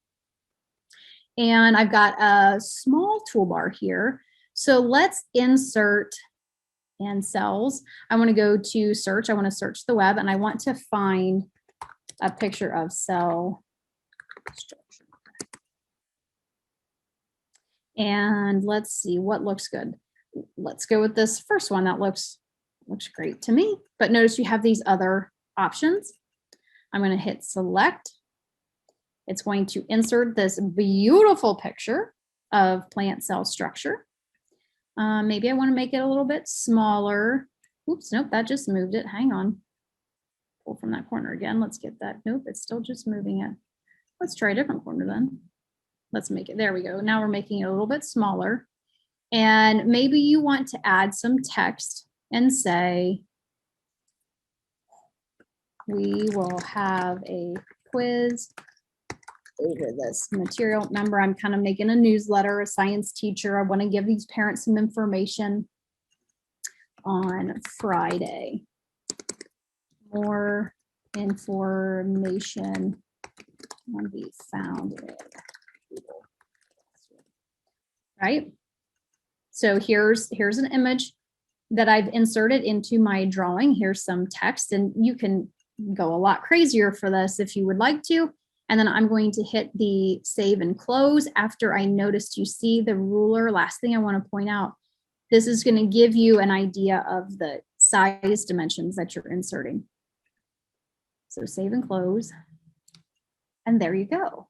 And I've got a small toolbar here. So let's insert and cells. I want to go to search. I want to search the web, and I want to find a picture of cell structure. And let's see what looks good. Let's go with this first one. That looks great to me. But notice you have these other options. I'm going to hit select. It's going to insert this beautiful picture of plant cell structure. Maybe I want to make it a little bit smaller. Oops, nope, that just moved it. Hang on. Pull from that corner again. Let's get that. Nope, it's still just moving it. Let's try a different corner then. Let's make it, there we go. Now we're making it a little bit smaller. And maybe you want to add some text and say, we will have a quiz over this material. Remember, I'm kind of making a newsletter, a science teacher. I want to give these parents some information on Friday. More information can be found in Google. Right? So here's an image that I've inserted into my drawing. Here's some text, and you can go a lot crazier for this if you would like to. And then I'm going to hit the save and close after I noticed you see the ruler. Last thing I want to point out, this is going to give you an idea of the size dimensions that you're inserting. So save and close. And there you go.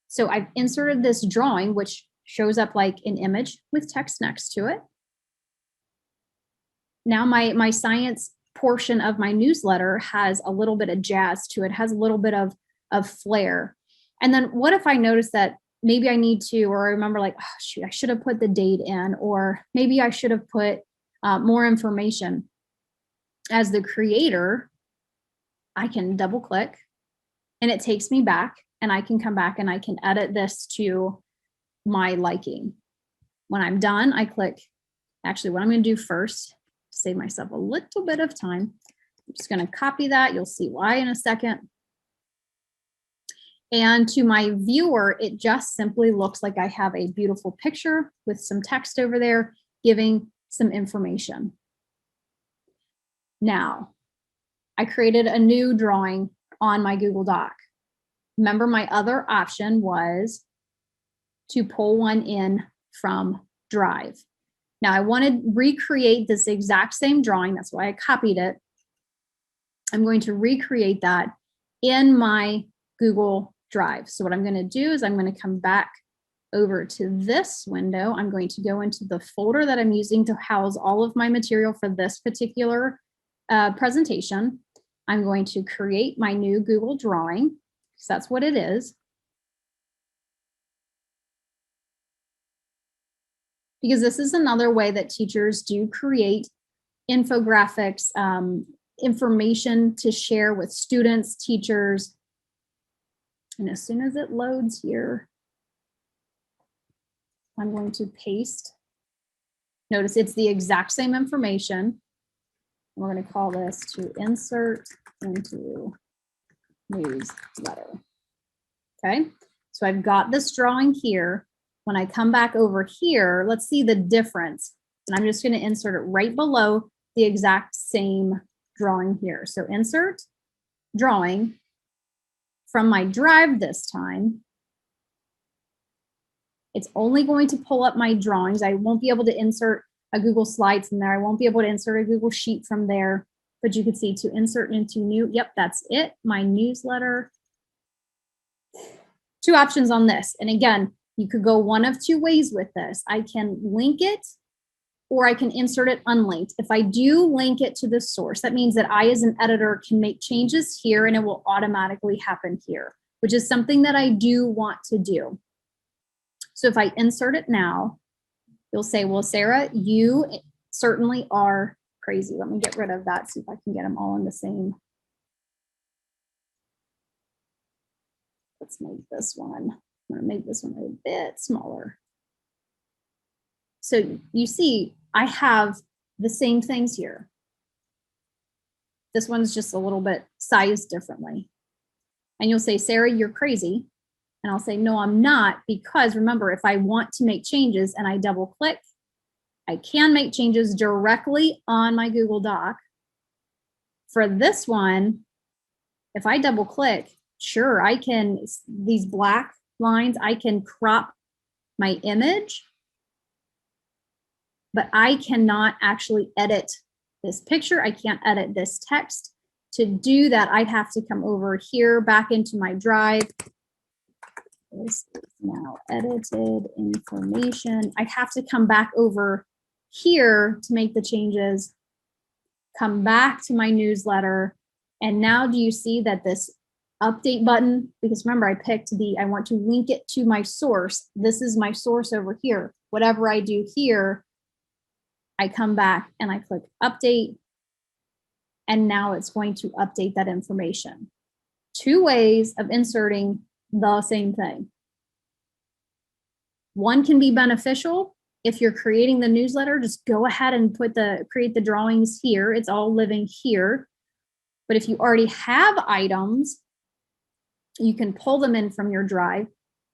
So I've inserted this drawing, which shows up like an image with text next to it. Now my science portion of my newsletter has a little bit of jazz to it, has a little bit of flair. And then what if I notice that maybe I need to, or I remember like, oh, shoot, I should have put the date in, or maybe I should have put more information. As the creator, I can double click and it takes me back, and I can come back and I can edit this to my liking. When I'm done, I click, actually what I'm going to do first, to save myself a little bit of time, I'm just going to copy that. You'll see why in a second. And to my viewer, it just simply looks like I have a beautiful picture with some text over there giving some information. Now, I created a new drawing on my Google Doc. Remember, my other option was to pull one in from Drive. Now, I want to recreate this exact same drawing. That's why I copied it. I'm going to recreate that in my Google Drive. So what I'm going to do is I'm going to come back over to this window. I'm going to go into the folder that I'm using to house all of my material for this particular presentation. I'm going to create my new Google drawing, because that's what it is. Because this is another way that teachers do create infographics, information to share with students, teachers. And as soon as it loads here, I'm going to paste. Notice it's the exact same information. We're going to call this to insert into newsletter. Okay, so I've got this drawing here. When I come back over here, let's see the difference. And I'm just going to insert it right below the exact same drawing here. So insert drawing from my Drive this time. It's only going to pull up my drawings. I won't be able to insert a Google slide from there. I won't be able to insert a Google sheet from there, but you can see to insert into new. Yep, that's it. My newsletter. Two options on this. And again, you could go one of two ways with this. I can link it or I can insert it unlinked. If I do link it to the source, that means that I, as an editor, can make changes here and it will automatically happen here, which is something that I do want to do. So if I insert it now, you'll say, well, Sarah, you certainly are crazy. Let me get rid of that, see if I can get them all in the same. Let's make this one. I'm going to make this one a bit smaller. So you see, I have the same things here. This one's just a little bit sized differently. And you'll say, Sarah, you're crazy. And I'll say, no, I'm not, because remember, if I want to make changes and I double click, I can make changes directly on my Google Doc. For this one, if I double click, sure, I can, these black lines, I can crop my image, but I cannot actually edit this picture. I can't edit this text. To do that, I'd have to come over here back into my Drive. This is now edited information. I'd have to come back over here to make the changes, come back to my newsletter. And now do you see that this update button, because remember I picked I want to link it to my source. This is my source over here. Whatever I do here, I come back and I click update. And now it's going to update that information. Two ways of inserting the same thing. One can be beneficial. If you're creating the newsletter, just go ahead and create the drawings here. It's all living here. But if you already have items, you can pull them in from your Drive.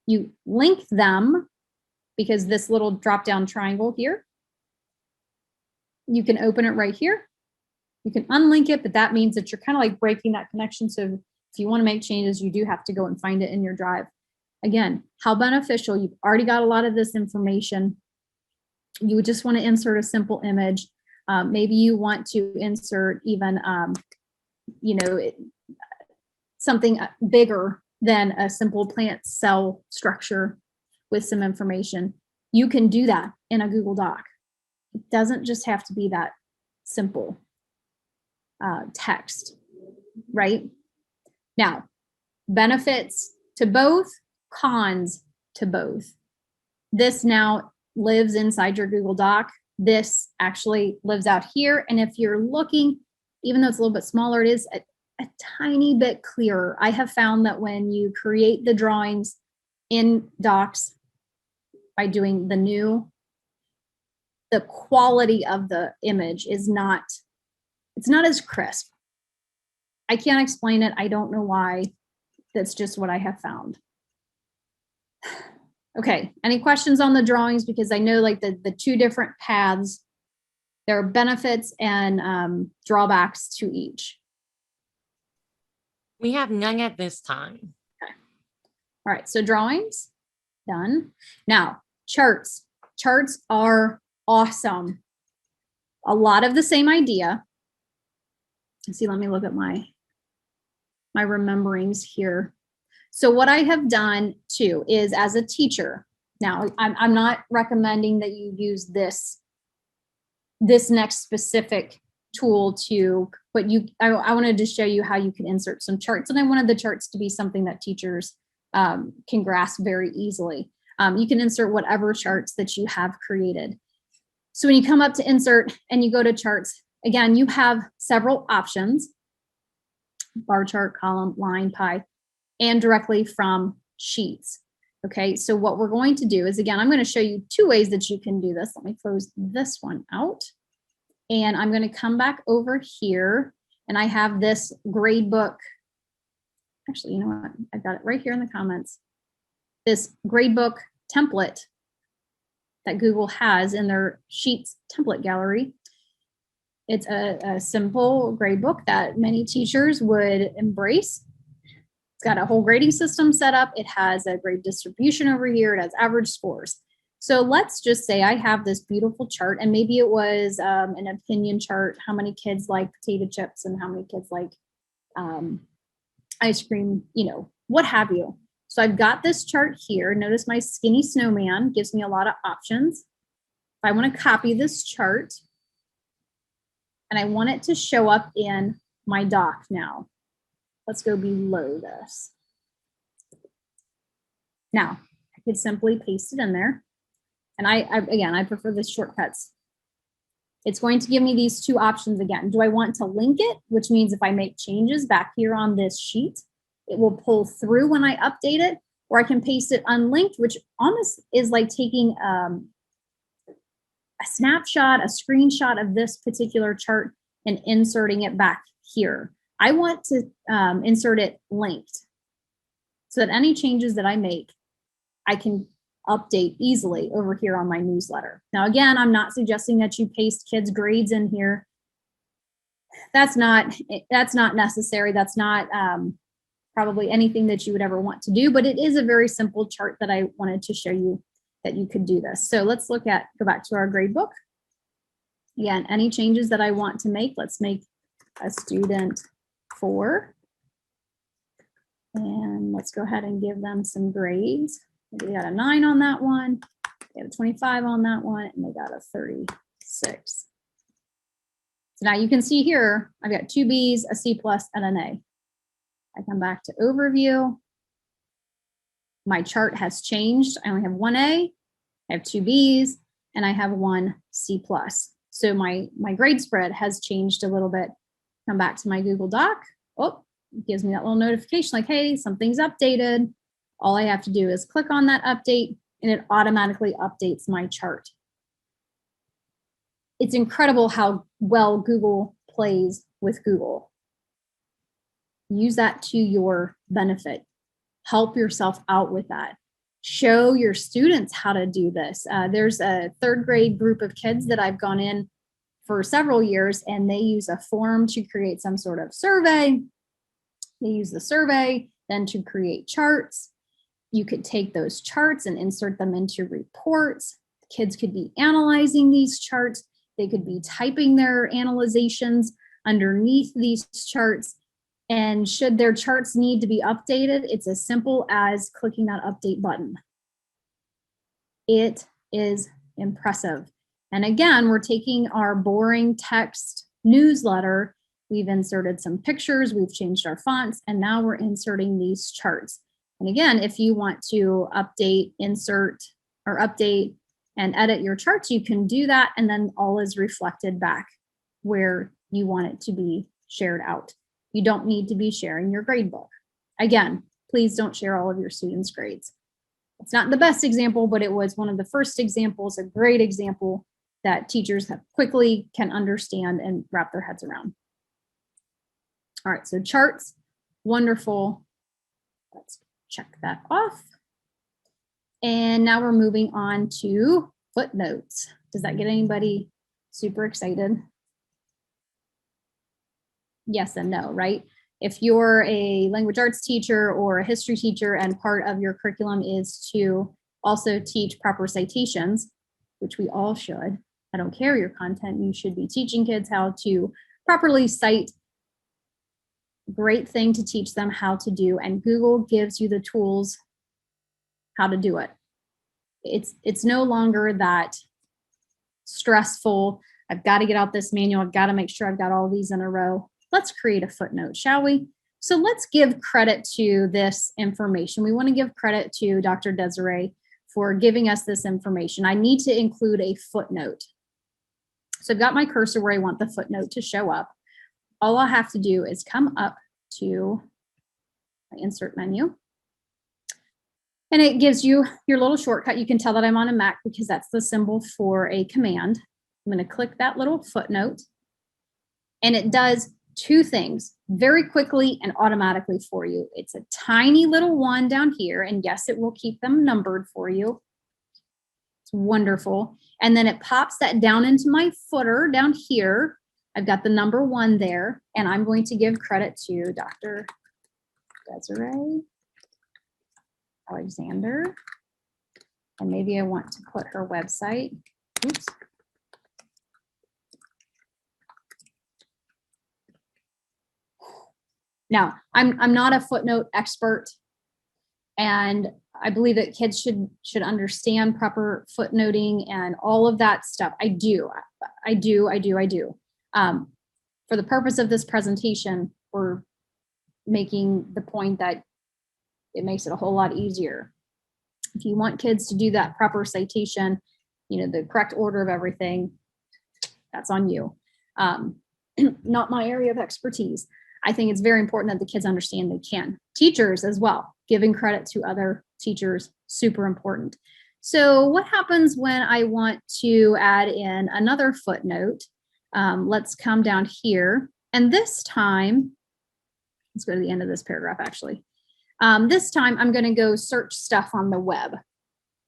You link them, because this little drop-down triangle here, you can open it right here. You can unlink it, but that means that you're kind of like breaking that connection. So If you want to make changes, you do have to go and find it in your drive. Again, how beneficial. You've already got a lot of this information. You would just want to insert a simple image. Maybe you want to insert even, something bigger than a simple plant cell structure with some information. You can do that in a Google Doc. It doesn't just have to be that simple text, right? Now, benefits to both, cons to both. This now lives inside your Google Doc. This actually lives out here. And if you're looking, even though it's a little bit smaller, it is a tiny bit clearer. I have found that when you create the drawings in Docs by doing the new, the quality of the image is not, it's not as crisp. I can't explain it. I don't know why. That's just what I have found. Okay, any questions on the drawings? Because I know like the two different paths, there are benefits and drawbacks to each. We have none at this time. Okay. All right, so drawings, done. Now, charts. Charts are awesome. A lot of the same idea. Let's see, let me look at my rememberings here. So what I have done too is, as a teacher, now I'm not recommending that you use this next specific tool to, but I wanted to show you how you can insert some charts, and I wanted the charts to be something that teachers can grasp very easily. You can insert whatever charts that you have created. So when you come up to insert and you go to charts, again, you have several options: bar chart, column, line, pie, and directly from sheets. Okay, so what we're going to do is, again, I'm going to show you two ways that you can do this. Let me close this one out. And I'm going to come back over here, and I have this Gradebook. Actually, you know what? I've got it right here in the comments. This Gradebook template that Google has in their Sheets template gallery. It's a simple gradebook that many teachers would embrace. It's got a whole grading system set up. It has a grade distribution over here. It has average scores. So let's just say I have this beautiful chart, and maybe it was an opinion chart, how many kids like potato chips and how many kids like ice cream, what have you. So I've got this chart here. Notice my skinny snowman gives me a lot of options. If I want to copy this chart and I want it to show up in my doc now, let's go below this. Now, I could simply paste it in there. And I prefer the shortcuts. It's going to give me these two options again. Do I want to link it, which means if I make changes back here on this sheet, it will pull through when I update it, or I can paste it unlinked, which almost is like taking a snapshot, a screenshot of this particular chart and inserting it back here. I want to insert it linked so that any changes that I make, I can update easily over here on my newsletter. Now, again, I'm not suggesting that you paste kids' grades in here. That's not necessary. That's not probably anything that you would ever want to do, but it is a very simple chart that I wanted to show you that you could do this. So let's go back to our gradebook. Again, any changes that I want to make, let's make a student 4. And let's go ahead and give them some grades. They got a 9 on that one, they got a 25 on that one, and they got a 36. So now you can see here, I've got 2 Bs, a C+, and an A. I come back to overview. My chart has changed. I only have 1 A, I have 2 Bs, and I have 1 C+. So my grade spread has changed a little bit. Come back to my Google Doc. Oh, it gives me that little notification like, hey, something's updated. All I have to do is click on that update, and it automatically updates my chart. It's incredible how well Google plays with Google. Use that to your benefit. Help yourself out with that. Show your students how to do this. There's a 3rd grade group of kids that I've gone in for several years, and they use a form to create some sort of survey. They use the survey then to create charts. You could take those charts and insert them into reports. Kids could be analyzing these charts. They could be typing their analyzations underneath these charts. And should their charts need to be updated, it's as simple as clicking that update button. It is impressive. And again, we're taking our boring text newsletter. We've inserted some pictures, we've changed our fonts, and now we're inserting these charts. And again, if you want to update, insert, or update and edit your charts, you can do that, and then all is reflected back where you want it to be shared out. You don't need to be sharing your gradebook. Again, please don't share all of your students' grades. It's not the best example, but it was one of the first examples, a great example that teachers have quickly can understand and wrap their heads around. All right, so charts, wonderful. Let's check that off. And now we're moving on to footnotes. Does that get anybody super excited? Yes and no, right? If you're a language arts teacher or a history teacher and part of your curriculum is to also teach proper citations, which we all should. I don't care your content, you should be teaching kids how to properly cite. Great thing to teach them how to do, and Google gives you the tools how to do it. It's no longer that stressful, I've got to get out this manual, I've got to make sure I've got all these in a row. Let's create a footnote, shall we? So let's give credit to this information. We want to give credit to Dr. Desiree for giving us this information. I need to include a footnote. So I've got my cursor where I want the footnote to show up. All I have to do is come up to my insert menu. And it gives you your little shortcut. You can tell that I'm on a Mac because that's the symbol for a command. I'm going to click that little footnote. And it does two things very quickly and automatically for you. It's a tiny little one down here. And yes, it will keep them numbered for you. It's wonderful. And then it pops that down into my footer down here. I've got the number 1 there, and I'm going to give credit to Dr. Desiree Alexander. And maybe I want to put her website. Oops. Now, I'm not a footnote expert, and I believe that kids should understand proper footnoting and all of that stuff. I do. For the purpose of this presentation, we're making the point that it makes it a whole lot easier. If you want kids to do that proper citation, the correct order of everything, that's on you. Not my area of expertise. I think it's very important that the kids understand they can. Teachers as well, giving credit to other teachers, super important. So what happens when I want to add in another footnote? Let's come down here. And this time, let's go to the end of this paragraph actually. This time I'm going to go search stuff on the web.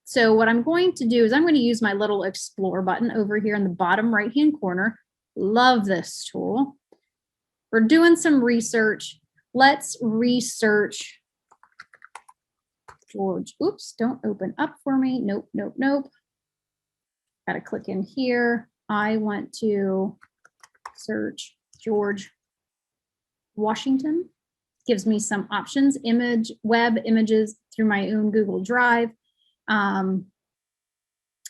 So what I'm going to do is I'm going to use my little explore button over here in the bottom right-hand corner. Love this tool. We're doing some research. Let's research George. Oops, don't open up for me. Nope. Got to click in here. I want to search George Washington. Gives me some options, web images through my own Google Drive. Do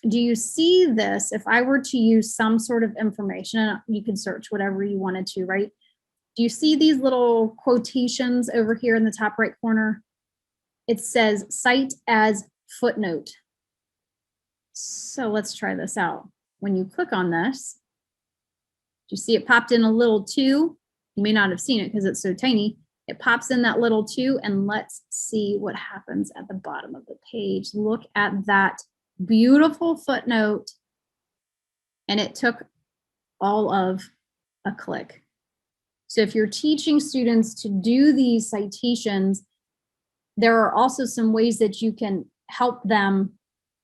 you see this? If I were to use some sort of information, you could search whatever you wanted to, right? Do you see these little quotations over here in the top right corner? It says cite as footnote. So let's try this out. When you click on this, do you see it popped in a little 2? You may not have seen it because it's so tiny. It pops in that little 2, and let's see what happens at the bottom of the page. Look at that beautiful footnote. And it took all of a click. So if you're teaching students to do these citations, there are also some ways that you can help them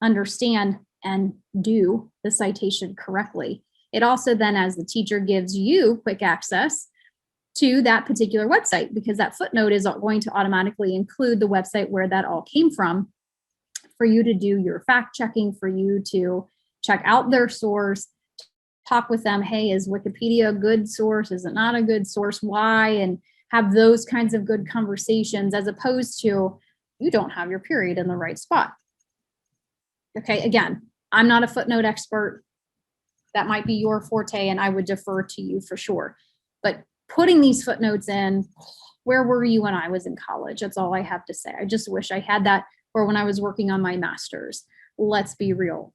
understand and do the citation correctly. It also then, as the teacher, gives you quick access to that particular website, because that footnote is going to automatically include the website where that all came from for you to do your fact checking, for you to check out their source, talk with them. Hey, is Wikipedia a good source? Is it not a good source? Why? And have those kinds of good conversations, as opposed to you don't have your period in the right spot. Okay, again, I'm not a footnote expert. That might be your forte, and I would defer to you for sure. But putting these footnotes in, where were you when I was in college? That's all I have to say. I just wish I had that, or when I was working on my master's. Let's be real.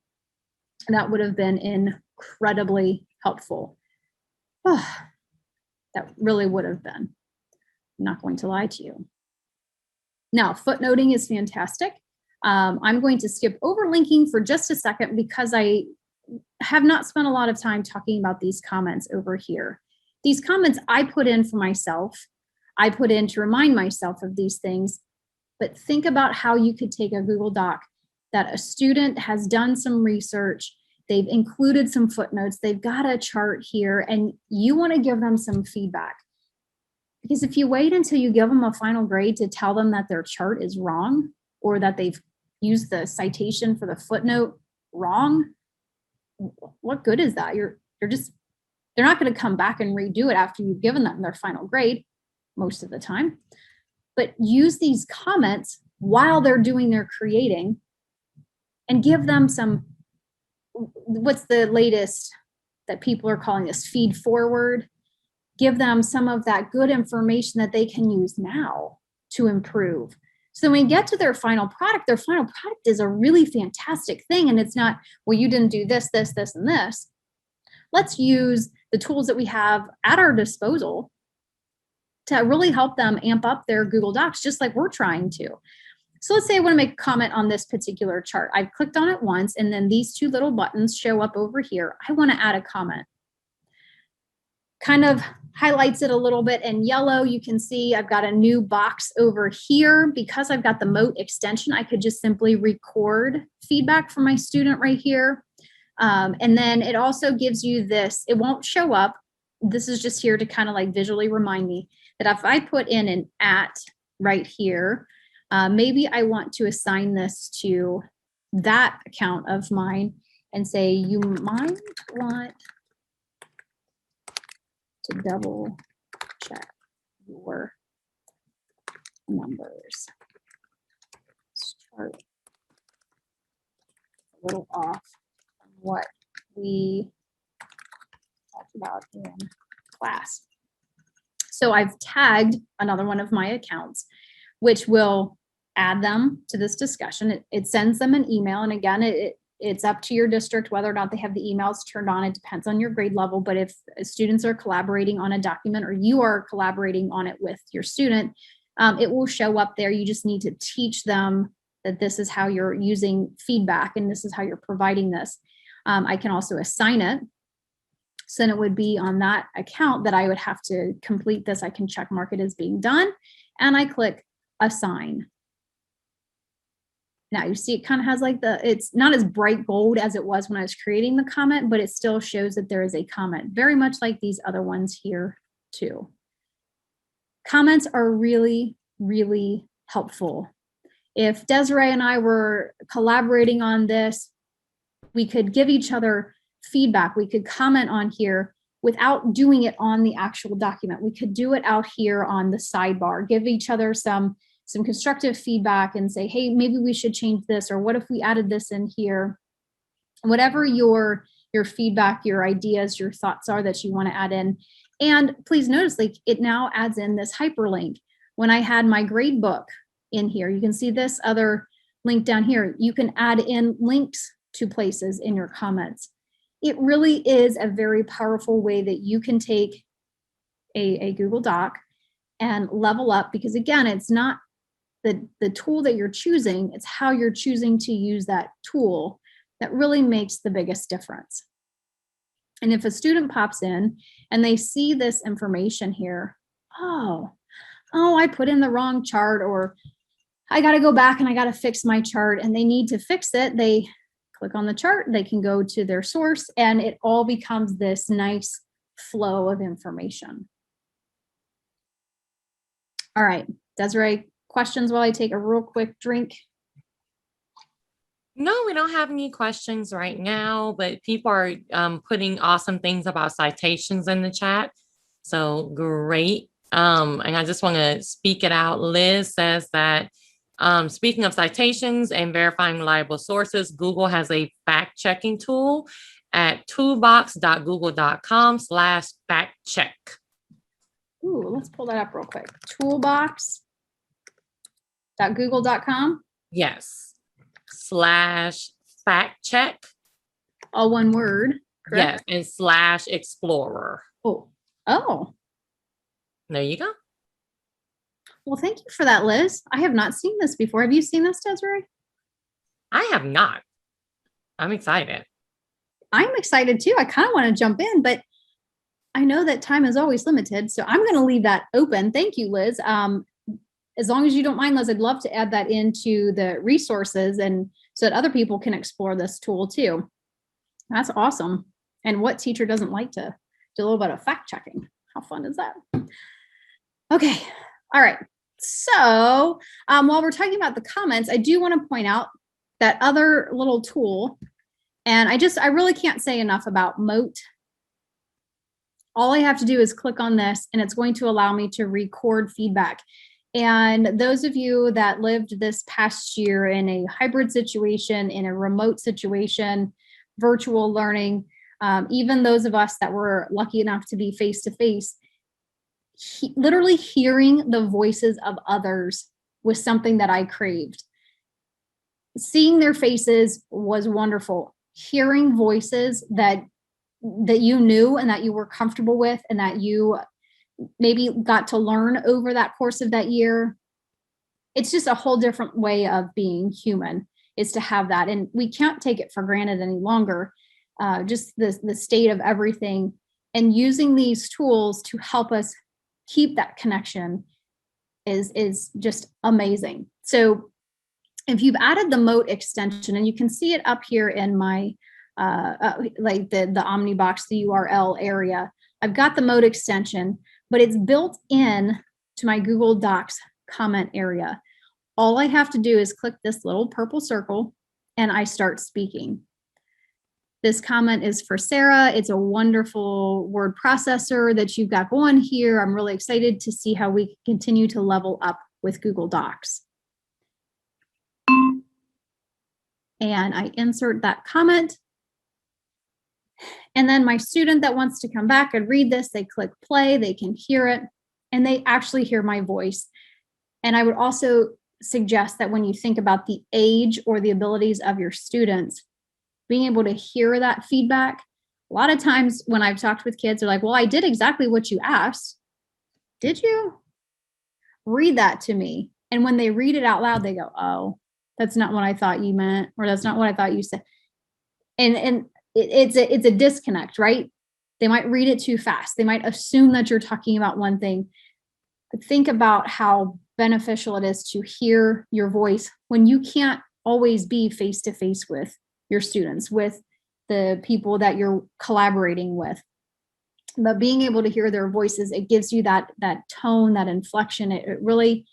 That would have been incredibly helpful. Oh, that really would have been. I'm not going to lie to you. Now, footnoting is fantastic. I'm going to skip over linking for just a second because I have not spent a lot of time talking about these comments over here. These comments I put in for myself. I put in to remind myself of these things, but think about how you could take a Google Doc that a student has done some research, they've included some footnotes, they've got a chart here, and you want to give them some feedback. Because if you wait until you give them a final grade to tell them that their chart is wrong, or that they've used the citation for the footnote wrong, what good is that? They're not going to come back and redo it after you've given them their final grade most of the time. But use these comments while they're doing their creating and give them some, what's the latest that people are calling this, feed forward. Give them some of that good information that they can use now to improve. So when we get to their final product is a really fantastic thing. And it's not, well, you didn't do this, this, this, and this. Let's use the tools that we have at our disposal to really help them amp up their Google Docs, just like we're trying to. So let's say I want to make a comment on this particular chart. I've clicked on it once, and then these two little buttons show up over here. I want to add a comment. Kind of highlights it a little bit in yellow. You can see I've got a new box over here. Because I've got the Mote extension, I could just simply record feedback from my student right here. And then it also gives you this, it won't show up. This is just here to kind of like visually remind me that if I put in an @ right here, maybe I want to assign this to that account of mine and say, you might want to double check your numbers. This chart a little off from what we talked about in class. So I've tagged another one of my accounts, which will add them to this discussion. It sends them an email. And again, it's up to your district whether or not they have the emails turned on. It depends on your grade level. But if students are collaborating on a document, or you are collaborating on it with your student, it will show up there. You just need to teach them that this is how you're using feedback and this is how you're providing this. I can also assign it. So then it would be on that account that I would have to complete this. I can check mark it as being done, and I click assign. Now you see it kind of has like it's not as bright gold as it was when I was creating the comment, but it still shows that there is a comment, very much like these other ones here too. Comments are really, really helpful. If Desiree and I were collaborating on this, we could give each other feedback. We could comment on here without doing it on the actual document. We could do it out here on the sidebar, give each other some constructive feedback and say, hey, maybe we should change this, or what if we added this in here? Whatever your feedback, your ideas, your thoughts are that you want to add in. And please notice, like, it now adds in this hyperlink. When I had my grade book in here, you can see this other link down here. You can add in links to places in your comments. It really is a very powerful way that you can take a Google Doc and level up, because again, it's not the tool that you're choosing, it's how you're choosing to use that tool that really makes the biggest difference. And if a student pops in and they see this information here, oh, I put in the wrong chart, or I got to go back and I got to fix my chart, and they need to fix it, they click on the chart, they can go to their source, and it all becomes this nice flow of information. All right, Desiree, questions while I take a real quick drink? No, we don't have any questions right now, but people are putting awesome things about citations in the chat. So great. And I just want to speak it out. Liz says that speaking of citations and verifying reliable sources, Google has a fact-checking tool at toolbox.google.com/fact check. Ooh, let's pull that up real quick. Toolbox.google.com. Yes. /fact check. All one word. Correct? Yes. And /explorer. Oh. There you go. Well, thank you for that, Liz. I have not seen this before. Have you seen this, Desiree? I have not. I'm excited. I'm excited too. I kind of want to jump in, but I know that time is always limited, so I'm going to leave that open. Thank you, Liz. As long as you don't mind, Liz, I'd love to add that into the resources and so that other people can explore this tool too. That's awesome. And what teacher doesn't like to do a little bit of fact checking? How fun is that? Okay. All right. So while we're talking about the comments, I do want to point out that other little tool. And I really can't say enough about Mote. All I have to do is click on this and it's going to allow me to record feedback. And those of you that lived this past year in a hybrid situation, in a remote situation, virtual learning, even those of us that were lucky enough to be face-to-face, literally hearing the voices of others was something that I craved. Seeing their faces was wonderful. Hearing voices that you knew and that you were comfortable with and that you maybe got to learn over that course of that year. It's just a whole different way of being human, is to have that. And we can't take it for granted any longer. Just the state of everything, and using these tools to help us keep that connection is just amazing. So if you've added the Mote extension, and you can see it up here in my like the Omnibox, the URL area, I've got the Mote extension, but it's built in to my Google Docs comment area. All I have to do is click this little purple circle and I start speaking. This comment is for Sarah. It's a wonderful word processor that you've got going here. I'm really excited to see how we continue to level up with Google Docs. And I insert that comment. And then my student that wants to come back and read this, they click play, they can hear it, and they actually hear my voice. And I would also suggest that when you think about the age or the abilities of your students, being able to hear that feedback. A lot of times when I've talked with kids, they're like, well, I did exactly what you asked. Did you? Read that to me. And when they read it out loud, they go, oh, that's not what I thought you meant, or that's not what I thought you said. And it's a disconnect, right? They might read it too fast. They might assume that you're talking about one thing. But think about how beneficial it is to hear your voice when you can't always be face-to-face with your students, with the people that you're collaborating with. But being able to hear their voices, it gives you that tone, that inflection. It really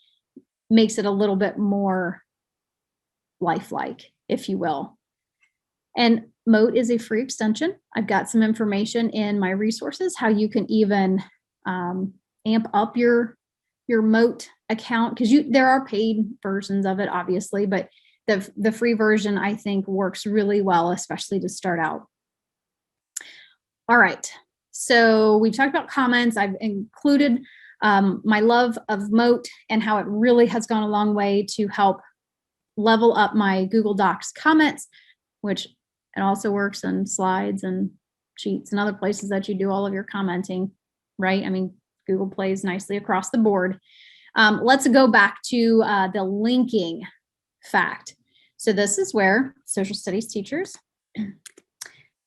makes it a little bit more lifelike, if you will. And Mote is a free extension. I've got some information in my resources, how you can even amp up your Mote account, because there are paid versions of it, obviously, but the free version, I think, works really well, especially to start out. All right, so we've talked about comments. I've included my love of Mote and how it really has gone a long way to help level up my Google Docs comments, which it also works in slides and sheets and other places that you do all of your commenting, right? I mean, Google plays nicely across the board. Let's go back to the linking fact. So this is where social studies teachers,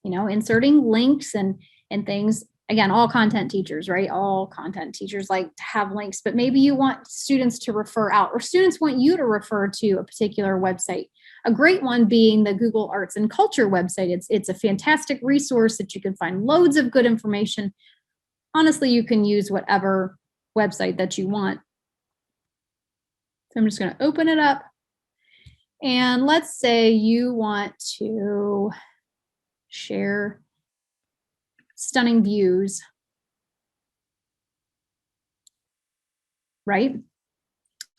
inserting links and things, again, all content teachers, right? All content teachers like to have links, but maybe you want students to refer out, or students want you to refer to a particular website. A great one being the Google Arts and Culture website. It's a fantastic resource that you can find loads of good information. Honestly, you can use whatever website that you want. So I'm just going to open it up. And let's say you want to share stunning views, right?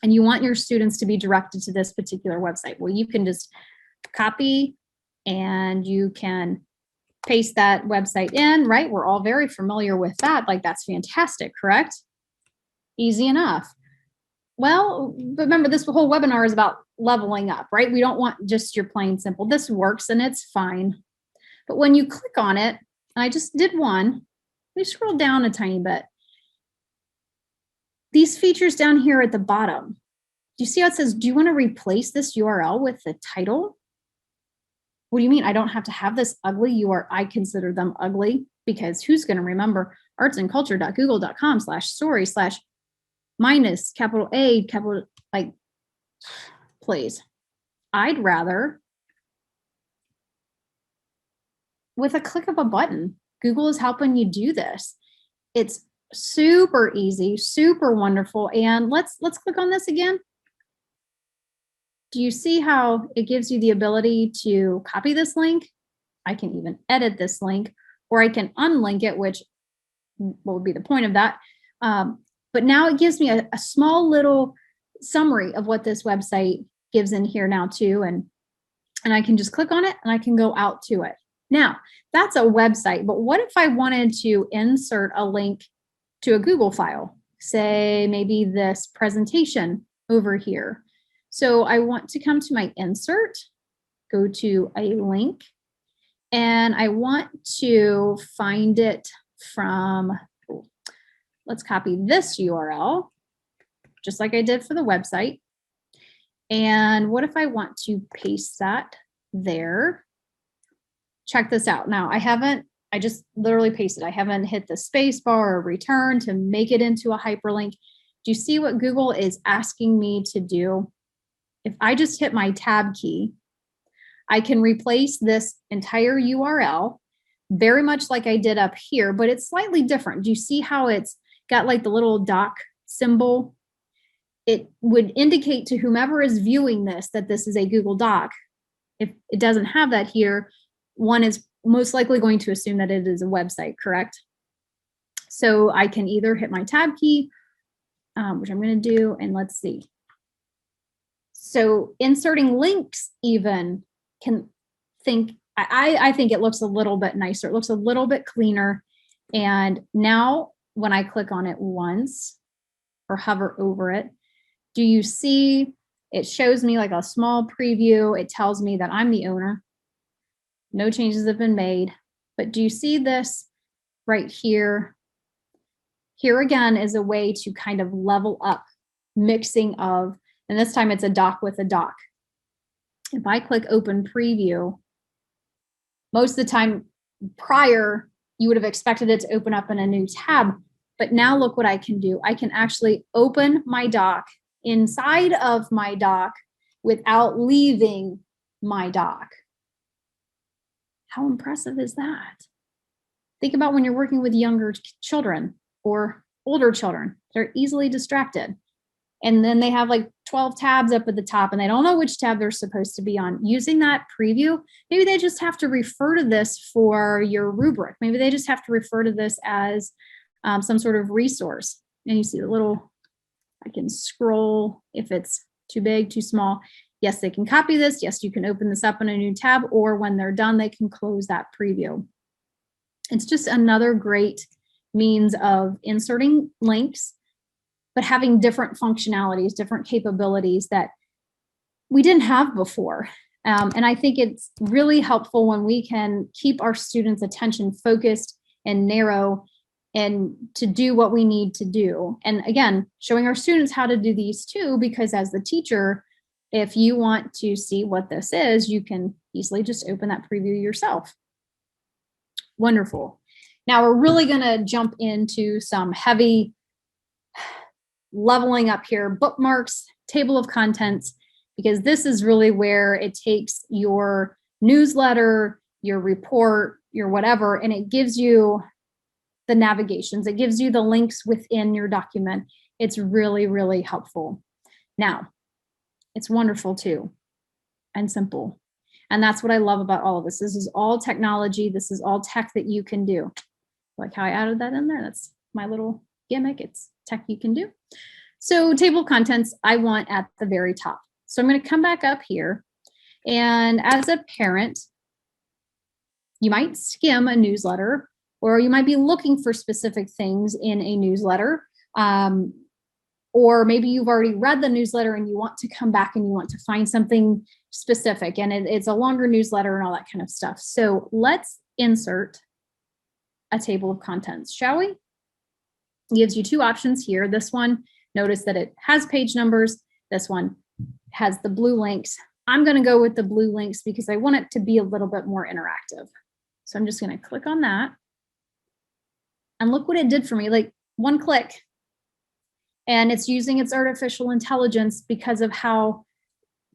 And you want your students to be directed to this particular website. Well, you can just copy and you can paste that website in, right? We're all very familiar with that. Like, that's fantastic, correct? Easy enough. Well, remember, this whole webinar is about leveling up, right? We don't want just your plain simple. This works and it's fine. But when you click on it, and I just did one, let me scroll down a tiny bit. These features down here at the bottom, do you see how it says, do you want to replace this URL with the title? What do you mean? I don't have to have this ugly URL. I consider them ugly because who's going to remember artsandculture.google.com/story/ minus capital A, capital, like, please. I'd rather, with a click of a button, Google is helping you do this. It's super easy, super wonderful. And let's click on this again. Do you see how it gives you the ability to copy this link? I can even edit this link, or I can unlink it, which what would be the point of that? But now it gives me a small little summary of what this website gives in here now too. And I can just click on it and I can go out to it. Now, that's a website, but what if I wanted to insert a link to a Google file? Say maybe this presentation over here. So I want to come to my insert, go to a link, and I want to find it from, let's copy this URL, just like I did for the website. And what if I want to paste that there? Check this out. Now, I just literally pasted. I haven't hit the space bar or return to make it into a hyperlink. Do you see what Google is asking me to do? If I just hit my tab key, I can replace this entire URL very much like I did up here, but it's slightly different. Do you see how it's got like the little doc symbol? It would indicate to whomever is viewing this that this is a Google Doc. If it doesn't have that here, one is most likely going to assume that it is a website, correct? So I can either hit my tab key, which I'm going to do, and let's see. So inserting links even can think, I think it looks a little bit nicer. It looks a little bit cleaner. And now when I click on it once or hover over it, do you see it shows me like a small preview? It tells me that I'm the owner. No changes have been made. But do you see this right here? Here again is a way to kind of level up mixing of, and this time it's a doc with a doc. If I click open preview, most of the time prior, you would have expected it to open up in a new tab. But now look what I can do. I can actually open my doc inside of my doc without leaving my doc. How impressive is that? Think about when you're working with younger children or older children. They're easily distracted. And then they have like 12 tabs up at the top and they don't know which tab they're supposed to be on. Using that preview, maybe they just have to refer to this for your rubric. Maybe they just have to refer to this as some sort of resource. And you see the little, I can scroll if it's too big, too small. Yes, they can copy this. Yes, you can open this up in a new tab, or when they're done, they can close that preview. It's just another great means of inserting links, but having different functionalities, different capabilities that we didn't have before. And I think it's really helpful when we can keep our students' attention focused and narrow and to do what we need to do. And again, showing our students how to do these too, because as the teacher, if you want to see what this is, you can easily just open that preview yourself. Wonderful. Now we're really gonna jump into some heavy leveling up here, bookmarks, table of contents, because this is really where it takes your newsletter, your report, your whatever, and it gives you the navigations. It gives you the links within your document. It's really, really helpful. Now, It's wonderful too, and simple. And that's what I love about all of this. This is all technology. This is all tech that you can do. Like how I added that in there. That's my little gimmick. It's tech you can do. So table of contents, I want at the very top. So I'm going to come back up here. And as a parent, you might skim a newsletter, or you might be looking for specific things in a newsletter. Or maybe you've already read the newsletter and you want to come back and you want to find something specific, and it's a longer newsletter and all that kind of stuff. So let's insert a table of contents, shall we? It gives you two options here. This one, notice that it has page numbers. This one has the blue links. I'm going to go with the blue links because I want it to be a little bit more interactive. So I'm just going to click on that. And look what it did for me, like one click. And it's using its artificial intelligence because of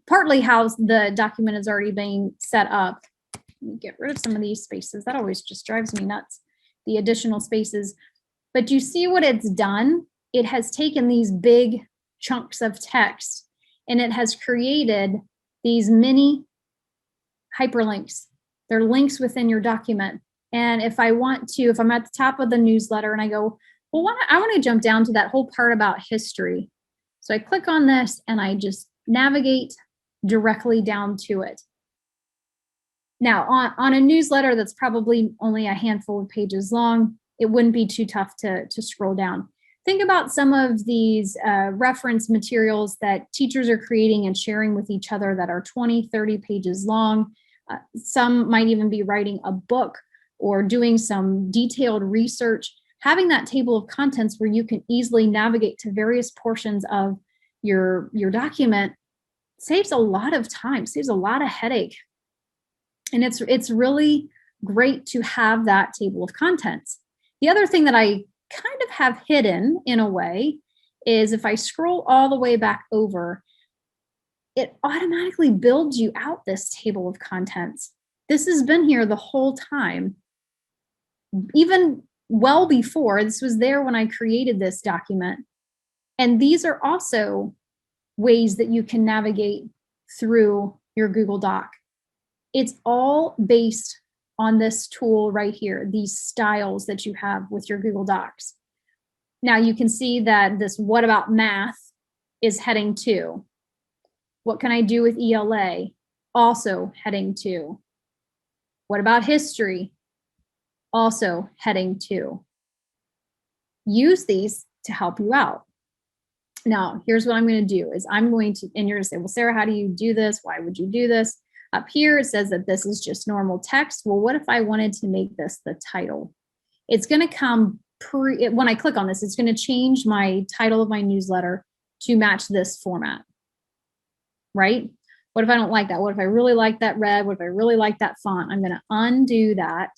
partly how the document is already being set up. Let me get rid of some of these spaces. That always just drives me nuts, the additional spaces. But you see what it's done? It has taken these big chunks of text and it has created these mini hyperlinks. They're links within your document. And if I'm at the top of the newsletter and I go, well, I want to jump down to that whole part about history. So I click on this and I just navigate directly down to it. Now, on a newsletter that's probably only a handful of pages long, it wouldn't be too tough to scroll down. Think about some of these reference materials that teachers are creating and sharing with each other that are 20, 30 pages long. Some might even be writing a book or doing some detailed research. Having that table of contents where you can easily navigate to various portions of your document saves a lot of time, saves a lot of headache. And it's really great to have that table of contents. The other thing that I kind of have hidden in a way is if I scroll all the way back over, it automatically builds you out this table of contents. This has been here the whole time. Even well before, this was there when I created this document. And these are also ways that you can navigate through your Google Doc. It's all based on this tool right here, these styles that you have with your Google Docs. Now you can see that this what about math is heading 2. What can I do with ELA? Also heading 2. What about history? Also heading 2. Use these to help you out. Now, here's what I'm going to do is and you're going to say, well, Sarah, how do you do this? Why would you do this? Up here, it says that this is just normal text. Well, what if I wanted to make this the title? It's going to come when I click on this, it's going to change my title of my newsletter to match this format, right? What if I don't like that? What if I really like that red? What if I really like that font? I'm going to undo that.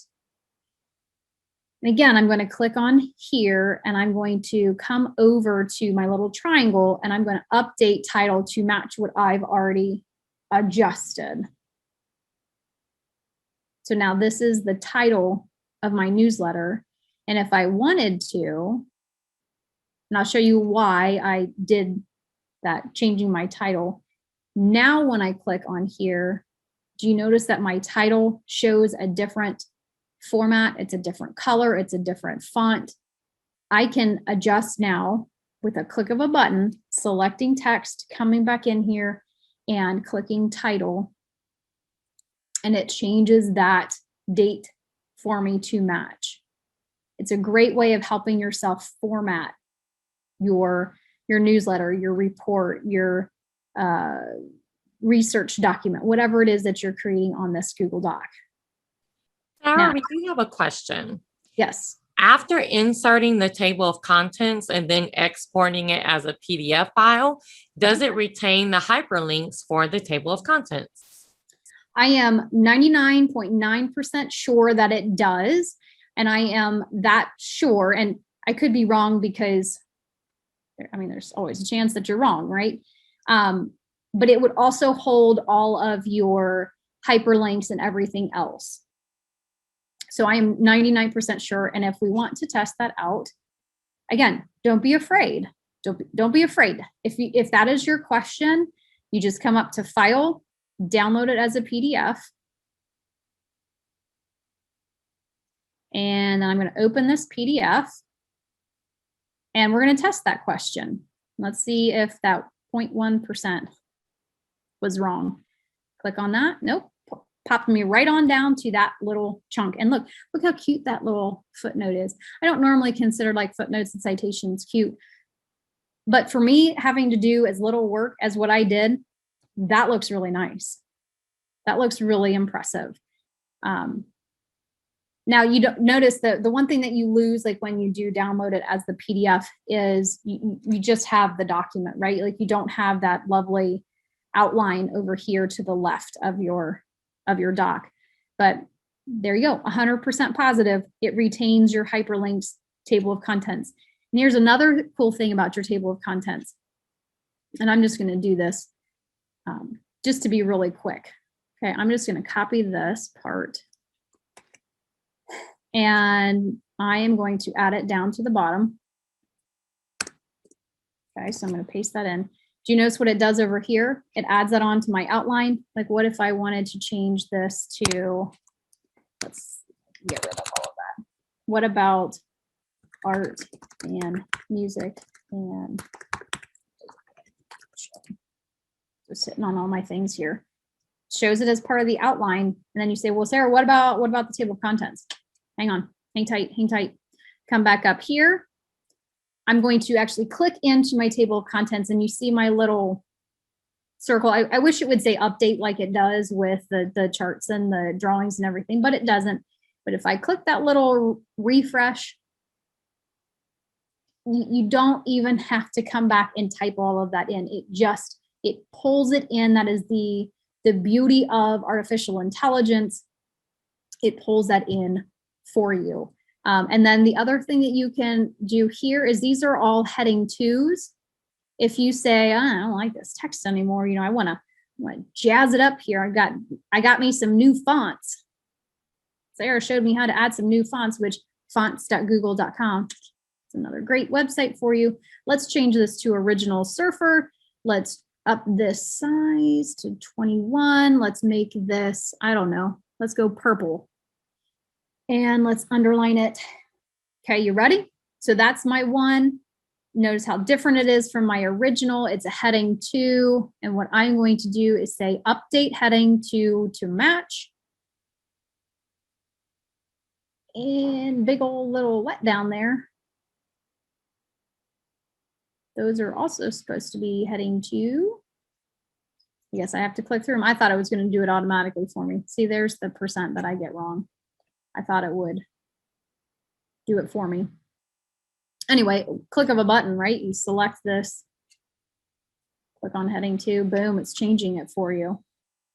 And again, I'm going to click on here and I'm going to come over to my little triangle and I'm going to update title to match what I've already adjusted. So now this is the title of my newsletter. And if I wanted to, and I'll show you why I did that, changing my title. Now, when I click on here, do you notice that my title shows a different format? It's a different color. It's a different font. I can adjust now with a click of a button, selecting text, coming back in here and clicking title. And it changes that date for me to match. It's a great way of helping yourself format your newsletter, your report, your research document, whatever it is that you're creating on this Google Doc. Sarah, Now, we do have a question. Yes. After inserting the table of contents and then exporting it as a PDF file, does it retain the hyperlinks for the table of contents? I am 99.9% sure that it does. And I am that sure, and I could be wrong because, there's always a chance that you're wrong, right? But it would also hold all of your hyperlinks and everything else. So I am 99% sure. And if we want to test that out, again, don't be afraid. Don't be afraid. If that is your question, You just come up to File, download it as a PDF. And then I'm going to open this PDF. And we're going to test that question. Let's see if that 0.1% was wrong. Click on that. Nope. Popped me right on down to that little chunk. And look how cute that little footnote is. I don't normally consider like footnotes and citations cute. But for me, having to do as little work as what I did, that looks really nice. That looks really impressive. Now you don't notice that the one thing that you lose, like when you do download it as the PDF, is you just have the document, right? Like you don't have that lovely outline over here to the left of your doc. But there you go, 100% positive. It retains your hyperlinks table of contents. And here's another cool thing about your table of contents. And I'm just going to do this just to be really quick. Okay, I'm just going to copy this part. And I am going to add it down to the bottom. Okay, so I'm going to paste that in. Do you notice what it does over here? It adds that on to my outline. Like what if I wanted to change this to, let's get rid of all of that. What about art and music and just sitting on all my things here. Shows it as part of the outline. And then you say, well, Sarah, what about the table of contents? Hang on, hang tight. Come back up here. I'm going to actually click into my table of contents and you see my little circle. I wish it would say update like it does with the charts and the drawings and everything, but it doesn't. But if I click that little refresh, you don't even have to come back and type all of that in. It pulls it in. That is the beauty of artificial intelligence. It pulls that in for you. And then the other thing that you can do here is these are all heading 2s. If you say, I don't like this text anymore, I want to jazz it up here. I got me some new fonts. Sarah showed me how to add some new fonts, which fonts.google.com. It's another great website for you. Let's change this to Original Surfer. Let's up this size to 21. Let's make this, I don't know, let's go purple. And let's underline it. Okay, you ready? So that's my one. Notice how different it is from my original. It's a heading 2. And what I'm going to do is say update heading to match. And big old little let down there. Those are also supposed to be heading 2. Yes, I have to click through them. I thought it was going to do it automatically for me. See, there's the percent that I get wrong. I thought it would do it for me. Anyway, click of a button, right? You select this, click on heading 2, boom, it's changing it for you.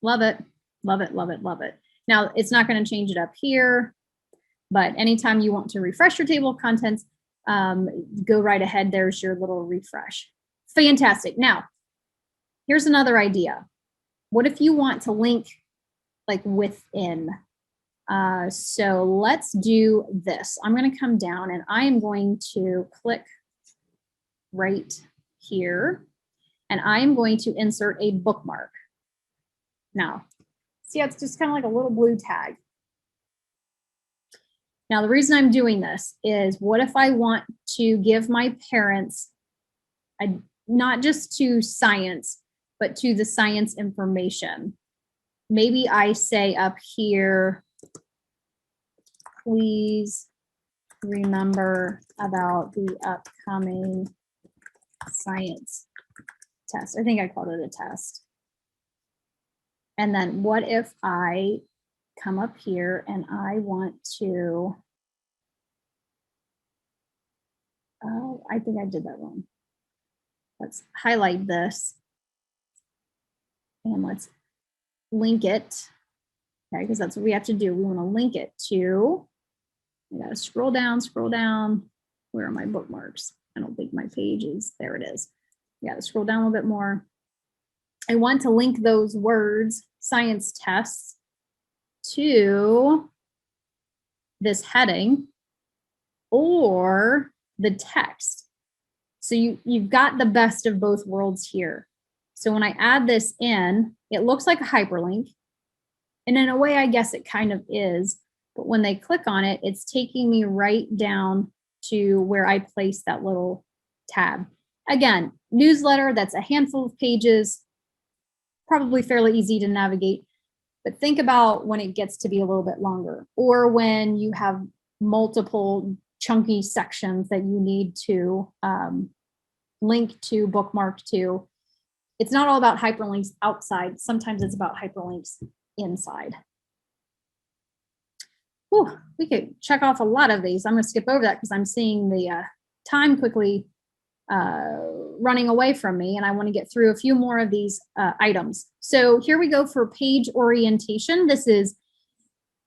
Love it, love it, love it, love it. Now, it's not going to change it up here, but anytime you want to refresh your table of contents, go right ahead. There's your little refresh. Fantastic. Now, here's another idea. What if you want to link like within? So let's do this. I'm going to come down and I am going to click right here and I'm going to insert a bookmark. Now, see, it's just kind of like a little blue tag. Now, the reason I'm doing this is what if I want to give my parents, not just to science, but to the science information. Maybe I say up here, please remember about the upcoming science test. I think I called it a test. And then what if I come up here and I want to, oh, I think I did that wrong. Let's highlight this and let's link it. Okay, because that's what we have to do. We want to link it to, I gotta scroll down. Where are my bookmarks? I don't think my page is, there it is. I gotta scroll down a little bit more. I want to link those words, science tests, to this heading or the text. So you've got the best of both worlds here. So when I add this in, it looks like a hyperlink. And in a way, I guess it kind of is. But when they click on it, it's taking me right down to where I place that little tab. Again, newsletter, that's a handful of pages, probably fairly easy to navigate. But think about when it gets to be a little bit longer, or when you have multiple chunky sections that you need to link to, bookmark to. It's not all about hyperlinks outside. Sometimes it's about hyperlinks inside. Whew, we could check off a lot of these. I'm going to skip over that because I'm seeing the time quickly running away from me, and I want to get through a few more of these items. So here we go for page orientation. This is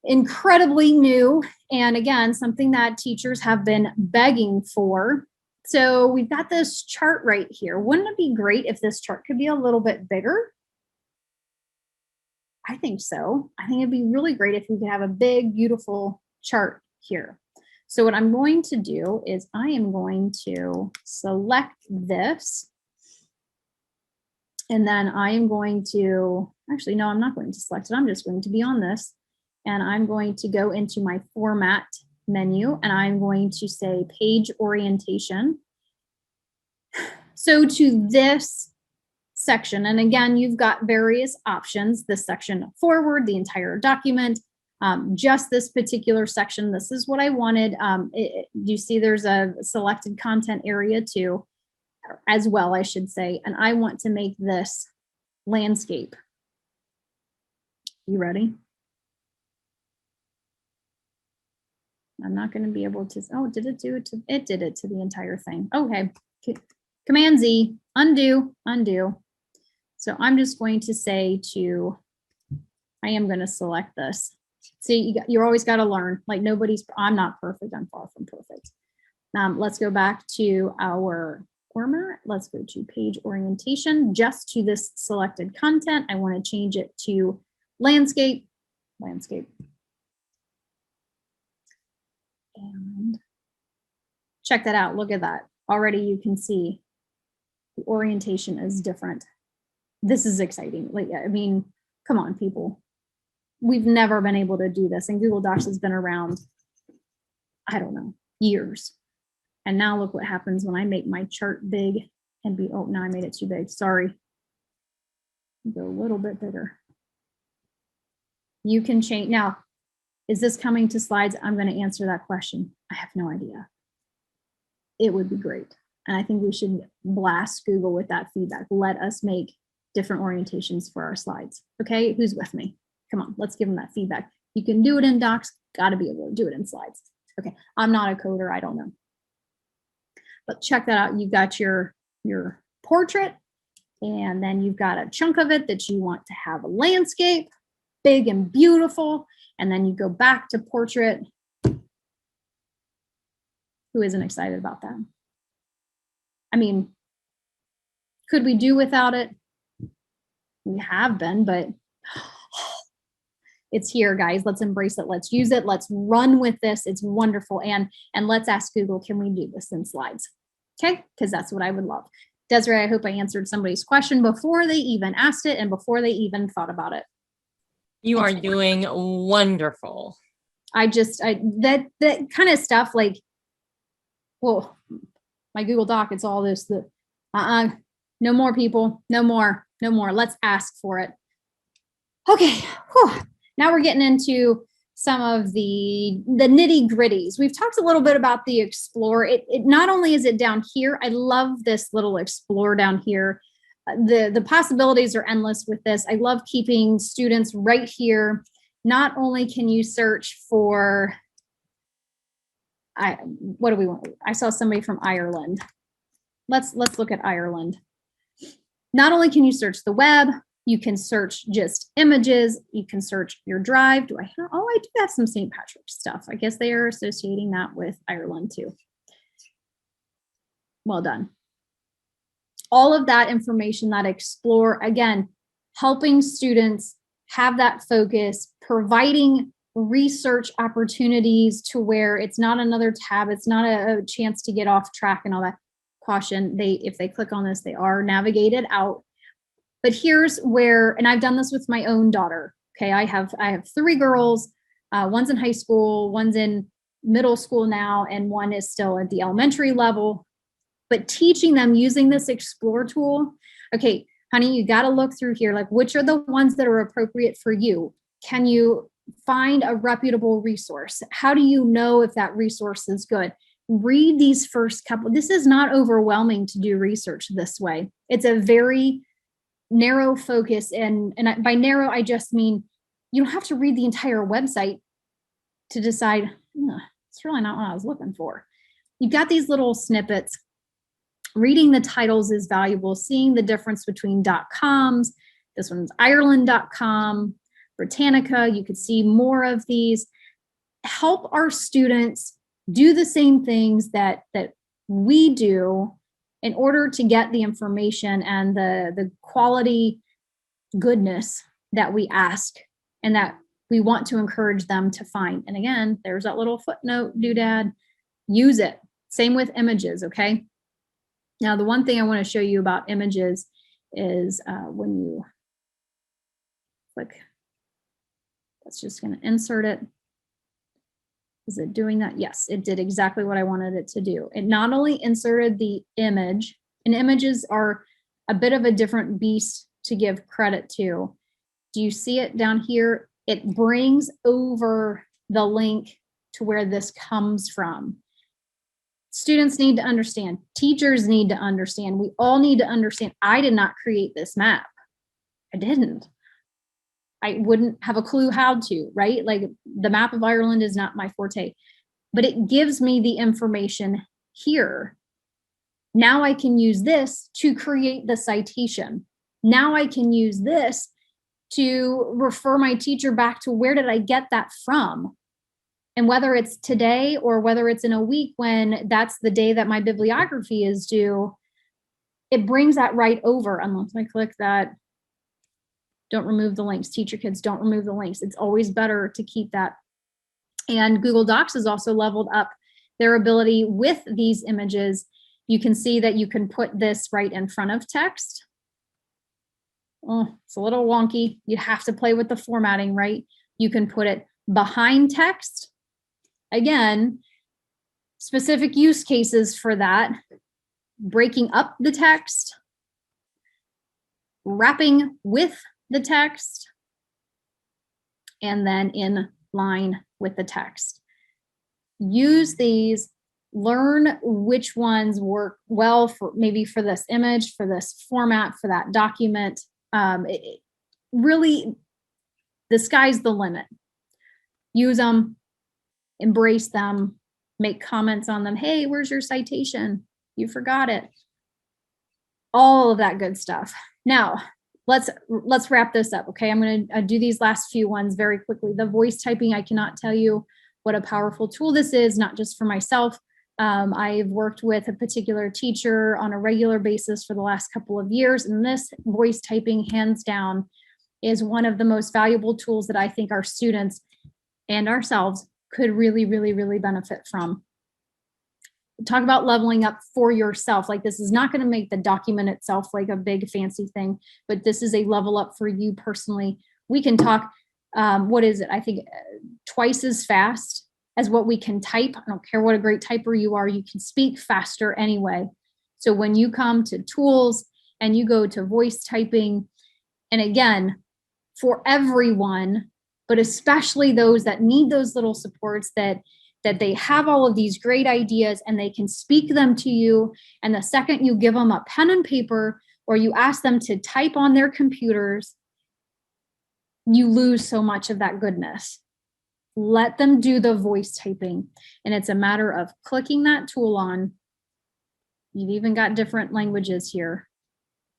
incredibly new, and again, something that teachers have been begging for. So we've got this chart right here. Wouldn't it be great if this chart could be a little bit bigger? I think so. I think it'd be really great if we could have a big, beautiful chart here. So what I'm going to do is I am going to select this. And then I am going to, actually, no, I'm not going to select it. I'm just going to be on this. And I'm going to go into my format menu, and I'm going to say page orientation. So to this section, and again, you've got various options, this section forward, the entire document, just this particular section. This is what I wanted. You see there's a selected content area too, as well, I should say, and I want to make this landscape. You ready? I'm not going to be able to, oh, did it do it to, it did it to the entire thing. Okay, Command Z, undo, undo. So I'm just going to say to, I am going to select this. See, you're always got to learn, like nobody's, I'm not perfect, I'm far from perfect. Let's go back to our format. Let's go to page orientation, just to this selected content. I want to change it to landscape, landscape. And check that out. Look at that. Already you can see the orientation is different. This is exciting. Like, I mean, come on, people. We've never been able to do this, and Google Docs has been around, I don't know, years. And now look what happens when I make my chart big and be, oh, no, I made it too big. Sorry. Go a little bit bigger. You can change. Now, is this coming to slides? I'm going to answer that question. I have no idea. It would be great. And I think we should blast Google with that feedback. Let us make different orientations for our slides. Okay, who's with me? Come on, let's give them that feedback. You can do it in Docs, got to be able to do it in slides. Okay, I'm not a coder, I don't know. But check that out. You've got your portrait, and then you've got a chunk of it that you want to have a landscape, big and beautiful. And then you go back to portrait. Who isn't excited about that? I mean, could we do without it? We have been, but it's here, guys. Let's embrace it. Let's use it. Let's run with this. It's wonderful. And let's ask Google, can we do this in slides? Okay, because that's what I would love. Desiree, I hope I answered somebody's question before they even asked it and before they even thought about it. You are doing wonderful. That kind of stuff, like, well, my Google Doc, it's all this, no more, people, no more. Let's ask for it. Okay, whew. Now we're getting into some of the nitty gritties. We've talked a little bit about the explore. It not only is it down here, I love this little explore down here. The possibilities are endless with this. I love keeping students right here. Not only can you search for, what do we want? I saw somebody from Ireland. Let's look at Ireland. Not only can you search the web, you can search just images. You can search your drive. Do I have? Oh, I do have some St. Patrick's stuff. I guess they are associating that with Ireland too. Well done. All of that information, that explore, again, helping students have that focus, providing research opportunities to where it's not another tab, it's not a chance to get off track and all that. Caution, if they click on this, they are navigated out. But here's where, and I've done this with my own daughter. Okay, I have 3 girls. One's in high school, one's in middle school now, and one is still at the elementary level. But teaching them using this Explore tool, okay, honey, you got to look through here, like which are the ones that are appropriate for you? Can you find a reputable resource? How do you know if that resource is good? Read these first couple. This is not overwhelming to do research this way. It's a very narrow focus, and by narrow, I just mean you don't have to read the entire website to decide, it's really not what I was looking for. You've got these little snippets. Reading the titles is valuable. Seeing the difference between .coms, this one's Ireland.com, Britannica, you could see more of these. Help our students do the same things that we do in order to get the information and the quality goodness that we ask and that we want to encourage them to find. And again, there's that little footnote doodad. Use it. Same with images, okay? Now, the one thing I want to show you about images is when you click, that's just going to insert it. Is it doing that? Yes, it did exactly what I wanted it to do. It not only inserted the image, and images are a bit of a different beast to give credit to. Do you see it down here? It brings over the link to where this comes from. Students need to understand. Teachers need to understand. We all need to understand. I did not create this map. I didn't. I wouldn't have a clue how to, right? Like the map of Ireland is not my forte, but it gives me the information here. Now I can use this to create the citation. Now I can use this to refer my teacher back to where did I get that from? And whether it's today or whether it's in a week when that's the day that my bibliography is due, it brings that right over. Unless I click that, don't remove the links. Teach your kids, don't remove the links. It's always better to keep that. And Google Docs has also leveled up their ability with these images. You can see that you can put this right in front of text. Oh, it's a little wonky. You have to play with the formatting, right? You can put it behind text. Again, specific use cases for that. Breaking up the text, wrapping with the text, and then in line with the text. Use these, learn which ones work well for maybe for this image, for this format, for that document. Really, the sky's the limit. Use them, embrace them, make comments on them. Hey, where's your citation? You forgot it. All of that good stuff. Now, let's wrap this up, okay? I'm going to do these last few ones very quickly. The voice typing, I cannot tell you what a powerful tool this is, not just for myself. I've worked with a particular teacher on a regular basis for the last couple of years, and this voice typing, hands down, is one of the most valuable tools that I think our students and ourselves could really, really, really benefit from. Talk about leveling up for yourself. Like, this is not going to make the document itself like a big fancy thing, but this is a level up for you personally. We can talk, what is it? I think twice as fast as what we can type. I don't care what a great typer you are, you can speak faster anyway. So when you come to tools and you go to voice typing, and again, for everyone, but especially those that need those little supports, that they have all of these great ideas and they can speak them to you. And the second you give them a pen and paper or you ask them to type on their computers, you lose so much of that goodness. Let them do the voice typing. And it's a matter of clicking that tool on. You've even got different languages here.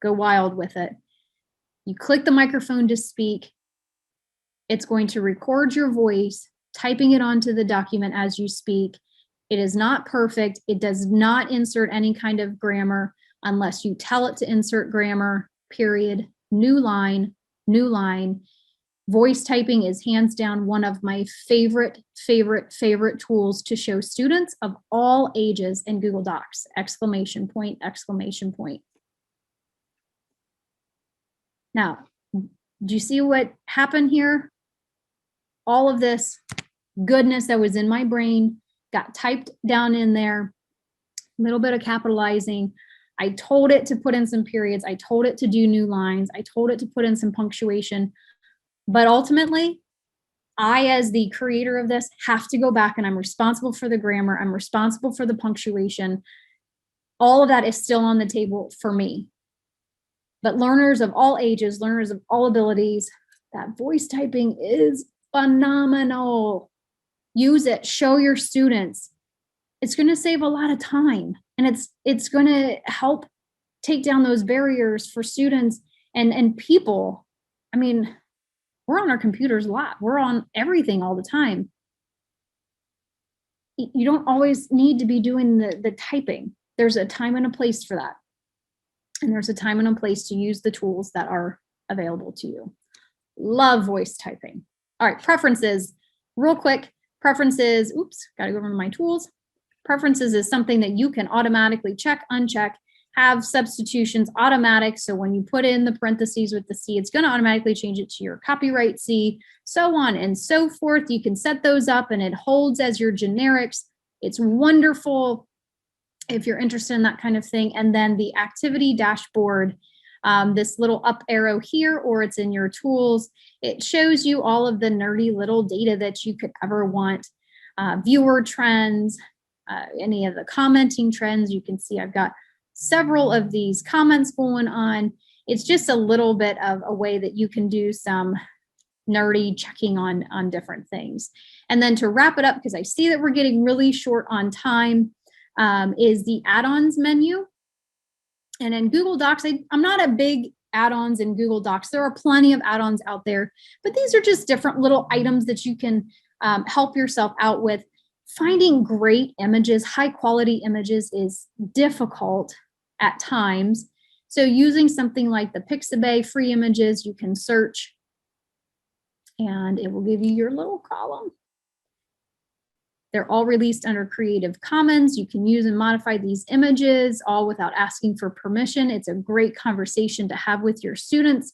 Go wild with it. You click the microphone to speak. It's going to record your voice, typing it onto the document as you speak. It is not perfect. It does not insert any kind of grammar unless you tell it to insert grammar, period. New line, new line. Voice typing is hands down one of my favorite tools to show students of all ages in Google Docs, exclamation point, exclamation point. Now, do you see what happened here? All of this goodness that was in my brain got typed down in there, a little bit of capitalizing. I told it to put in some periods. I told it to do new lines. I told it to put in some punctuation. But ultimately, I, as the creator of this, have to go back and I'm responsible for the grammar. I'm responsible for the punctuation. All of that is still on the table for me. But learners of all ages, learners of all abilities, that voice typing is phenomenal. Use it, show your students. It's going to save a lot of time, and it's going to help take down those barriers for students and people. I mean, we're on our computers a lot. We're on everything all the time. You don't always need to be doing the typing. There's a time and a place for that. And there's a time and a place to use the tools that are available to you. Love voice typing. All right, preferences, real quick. Preferences, oops, gotta go over to my tools. Preferences is something that you can automatically check, uncheck, have substitutions automatic. So when you put in the parentheses with the C, it's gonna automatically change it to your copyright C, so on and so forth. You can set those up and it holds as your generics. It's wonderful if you're interested in that kind of thing. And then the activity dashboard, this little up arrow here, or it's in your tools, it shows you all of the nerdy little data that you could ever want. Viewer trends, any of the commenting trends. You can see I've got several of these comments going on. It's just a little bit of a way that you can do some nerdy checking on different things. And then to wrap it up, because I see that we're getting really short on time, is the add-ons menu. And in Google Docs, I'm not a big add-ons in Google Docs. There are plenty of add-ons out there, but these are just different little items that you can help yourself out with. Finding great images, high quality images is difficult at times. So using something like the Pixabay free images, you can search and it will give you your little column. They're all released under Creative Commons. You can use and modify these images all without asking for permission. It's a great conversation to have with your students.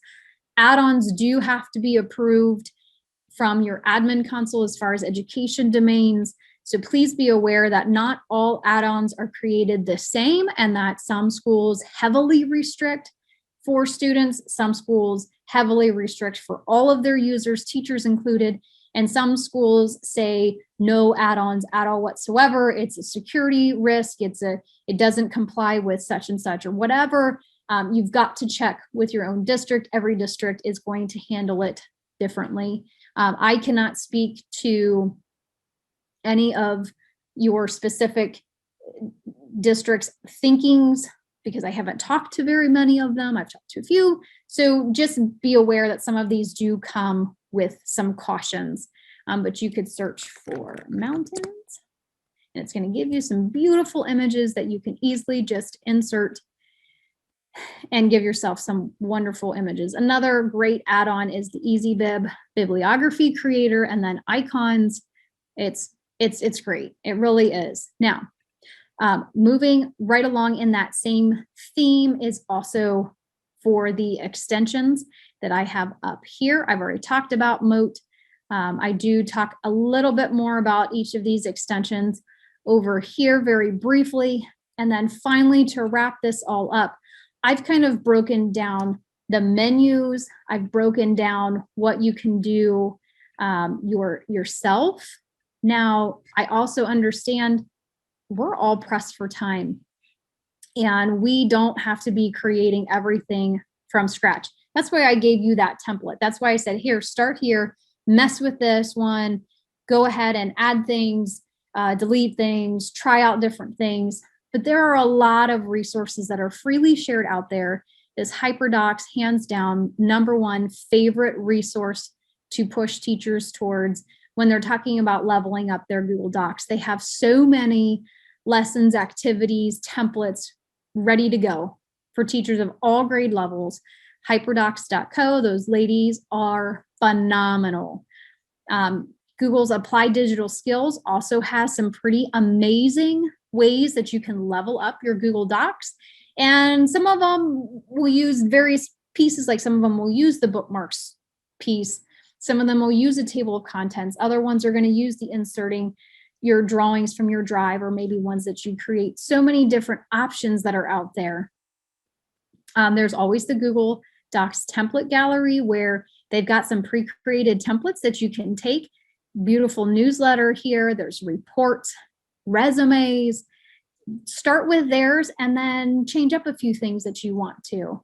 Add-ons do have to be approved from your admin console as far as education domains. So please be aware that not all add-ons are created the same and that some schools heavily restrict for students, some schools heavily restrict for all of their users, teachers included, and some schools say no add-ons at all whatsoever. It's a security risk, it doesn't comply with such and such or whatever. You've got to check with your own district. Every district is going to handle it differently. I cannot speak to any of your specific districts' thinkings because I haven't talked to very many of them. I've talked to a few. So just be aware that some of these do come with some cautions, but you could search for mountains and it's going to give you some beautiful images that you can easily just insert and give yourself some wonderful images. Another great add-on is the EasyBib bibliography creator and then icons. It's great. It really is. Now, moving right along in that same theme is also for the extensions that I have up here. I've already talked about Moat. I do talk a little bit more about each of these extensions over here very briefly. And then finally, to wrap this all up, I've kind of broken down the menus. I've broken down what you can do yourself. Now, I also understand we're all pressed for time and we don't have to be creating everything from scratch. That's why I gave you that template. That's why I said, here, start here, mess with this one, go ahead and add things, delete things, try out different things. But there are a lot of resources that are freely shared out there. This HyperDocs, hands down, #1 favorite resource to push teachers towards when they're talking about leveling up their Google Docs. They have so many lessons, activities, templates ready to go for teachers of all grade levels. Hyperdocs.co, those ladies are phenomenal. Google's Applied Digital Skills also has some pretty amazing ways that you can level up your Google Docs. And some of them will use various pieces, like some of them will use the bookmarks piece. Some of them will use a table of contents. Other ones are going to use the inserting your drawings from your drive, or maybe ones that you create. So many different options that are out there. There's always the Google Docs template gallery, where they've got some pre-created templates that you can take. Beautiful newsletter here. There's reports, resumes. Start with theirs and then change up a few things that you want to.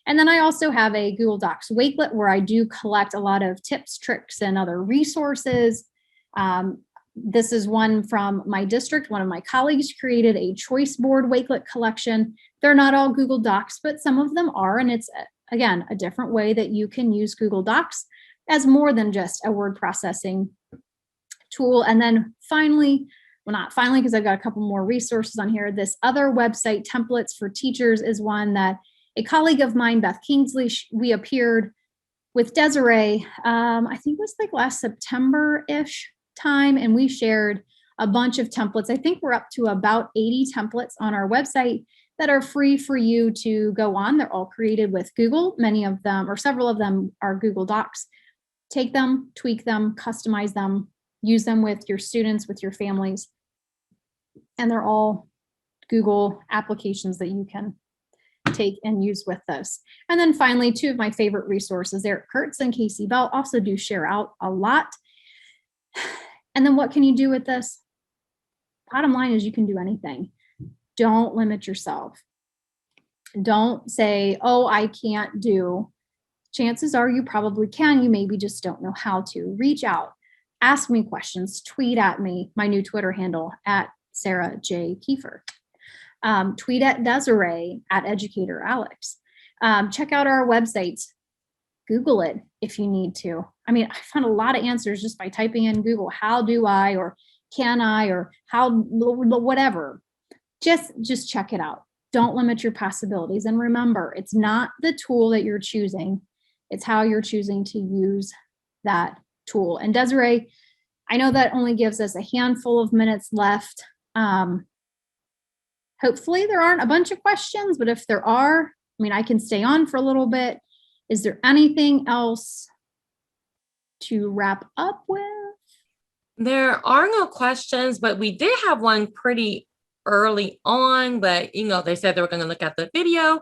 And then I also have a Google Docs Wakelet where I do collect a lot of tips, tricks, and other resources. This is one from my district. One of my colleagues created a choice board Wakelet collection. They're not all Google Docs, but some of them are. And it's, again, a different way that you can use Google Docs as more than just a word processing tool. And then finally, well, not finally, because I've got a couple more resources on here. This other website, Templates for Teachers, is one that a colleague of mine, Beth Kingsley, we appeared with Desiree, I think it was like last September-ish time, and we shared a bunch of templates. I think we're up to about 80 templates on our website that are free for you to go on. They're all created with Google. Many of them, or several of them, are Google Docs. Take them, tweak them, customize them, use them with your students, with your families. And they're all Google applications that you can take and use with this. And then finally, two of my favorite resources, Eric Kurtz and Casey Bell, also do share out a lot. And then what can you do with this? Bottom line is you can do anything. Don't limit yourself. Don't say, oh, I can't do. Chances are you probably can. You maybe just don't know how to. Reach out. Ask me questions. Tweet at me. My new Twitter handle, at Sarah J. Kiefer. Tweet at Desiree, at Educator Alex. Check out our websites. Google it if you need to. I mean, I found a lot of answers just by typing in Google, how do I, or can I, or how, whatever. Just check it out. Don't limit your possibilities. And remember, it's not the tool that you're choosing. It's how you're choosing to use that tool. And Desiree, I know that only gives us a handful of minutes left. Hopefully there aren't a bunch of questions, but if there are, I mean, I can stay on for a little bit. Is there anything else to wrap up with? There are no questions, but we did have one pretty early on, but they said they were going to look at the video,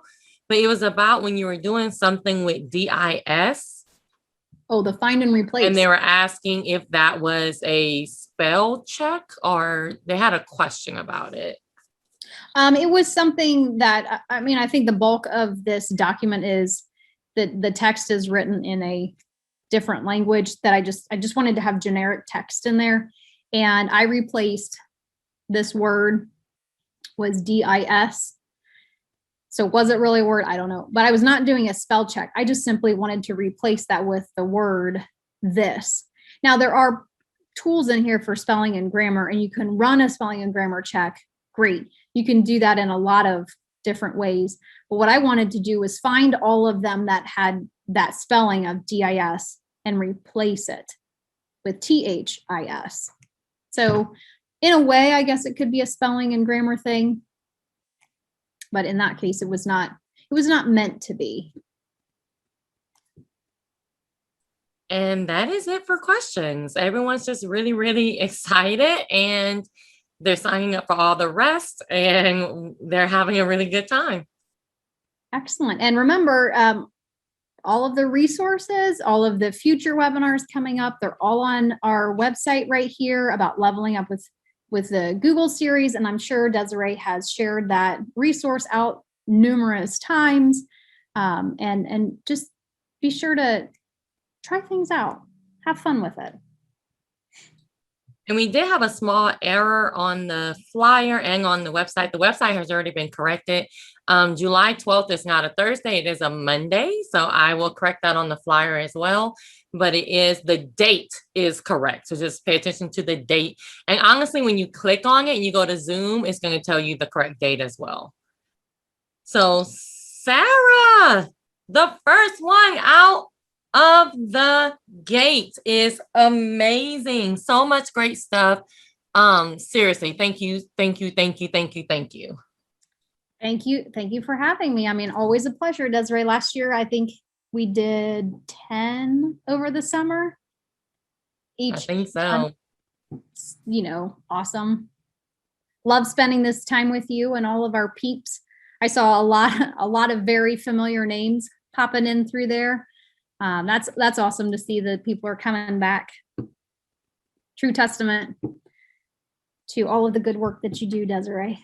but it was about when you were doing something with DIS. Oh, the find and replace. And they were asking if that was a spell check, or they had a question about it. It was something that, I mean, I think the bulk of this document is that the text is written in a different language that I just wanted to have generic text in there. And I replaced this word was DIS. So was it really a word? I don't know, but I was not doing a spell check. I just simply wanted to replace that with the word this. Now there are tools in here for spelling and grammar, and you can run a spelling and grammar check. Great. You can do that in a lot of different ways. But what I wanted to do was find all of them that had that spelling of DIS and replace it with THIS. So in a way, I guess it could be a spelling and grammar thing. But in that case, it was not meant to be. And that is it for questions. Everyone's just really, really excited, and they're signing up for all the rest, and they're having a really good time. Excellent. And remember, all of the resources, all of the future webinars coming up, they're all on our website right here about leveling up with the Google series. And I'm sure Desiree has shared that resource out numerous times. And just be sure to try things out. Have fun with it. And we did have a small error on the flyer and on the website. The website has already been corrected. July 12th is not a Thursday, it is a Monday. So I will correct that on the flyer as well. But the date is correct. So just pay attention to the date. And honestly, when you click on it and you go to Zoom, it's going to tell you the correct date as well. So Sarah, the first one out of the gate is amazing. So much great stuff. Seriously, thank you. Thank you. Thank you for having me. I mean, always a pleasure, Desiree. Last year, I think we did 10 over the summer. I Each, think so. awesome. Love spending this time with you and all of our peeps. I saw a lot of very familiar names popping in through there. That's awesome to see that people are coming back. True testament to all of the good work that you do, Desiree.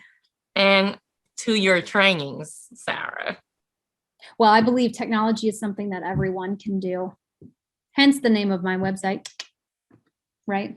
And to your trainings, Sarah. Well, I believe technology is something that everyone can do. Hence the name of my website, right?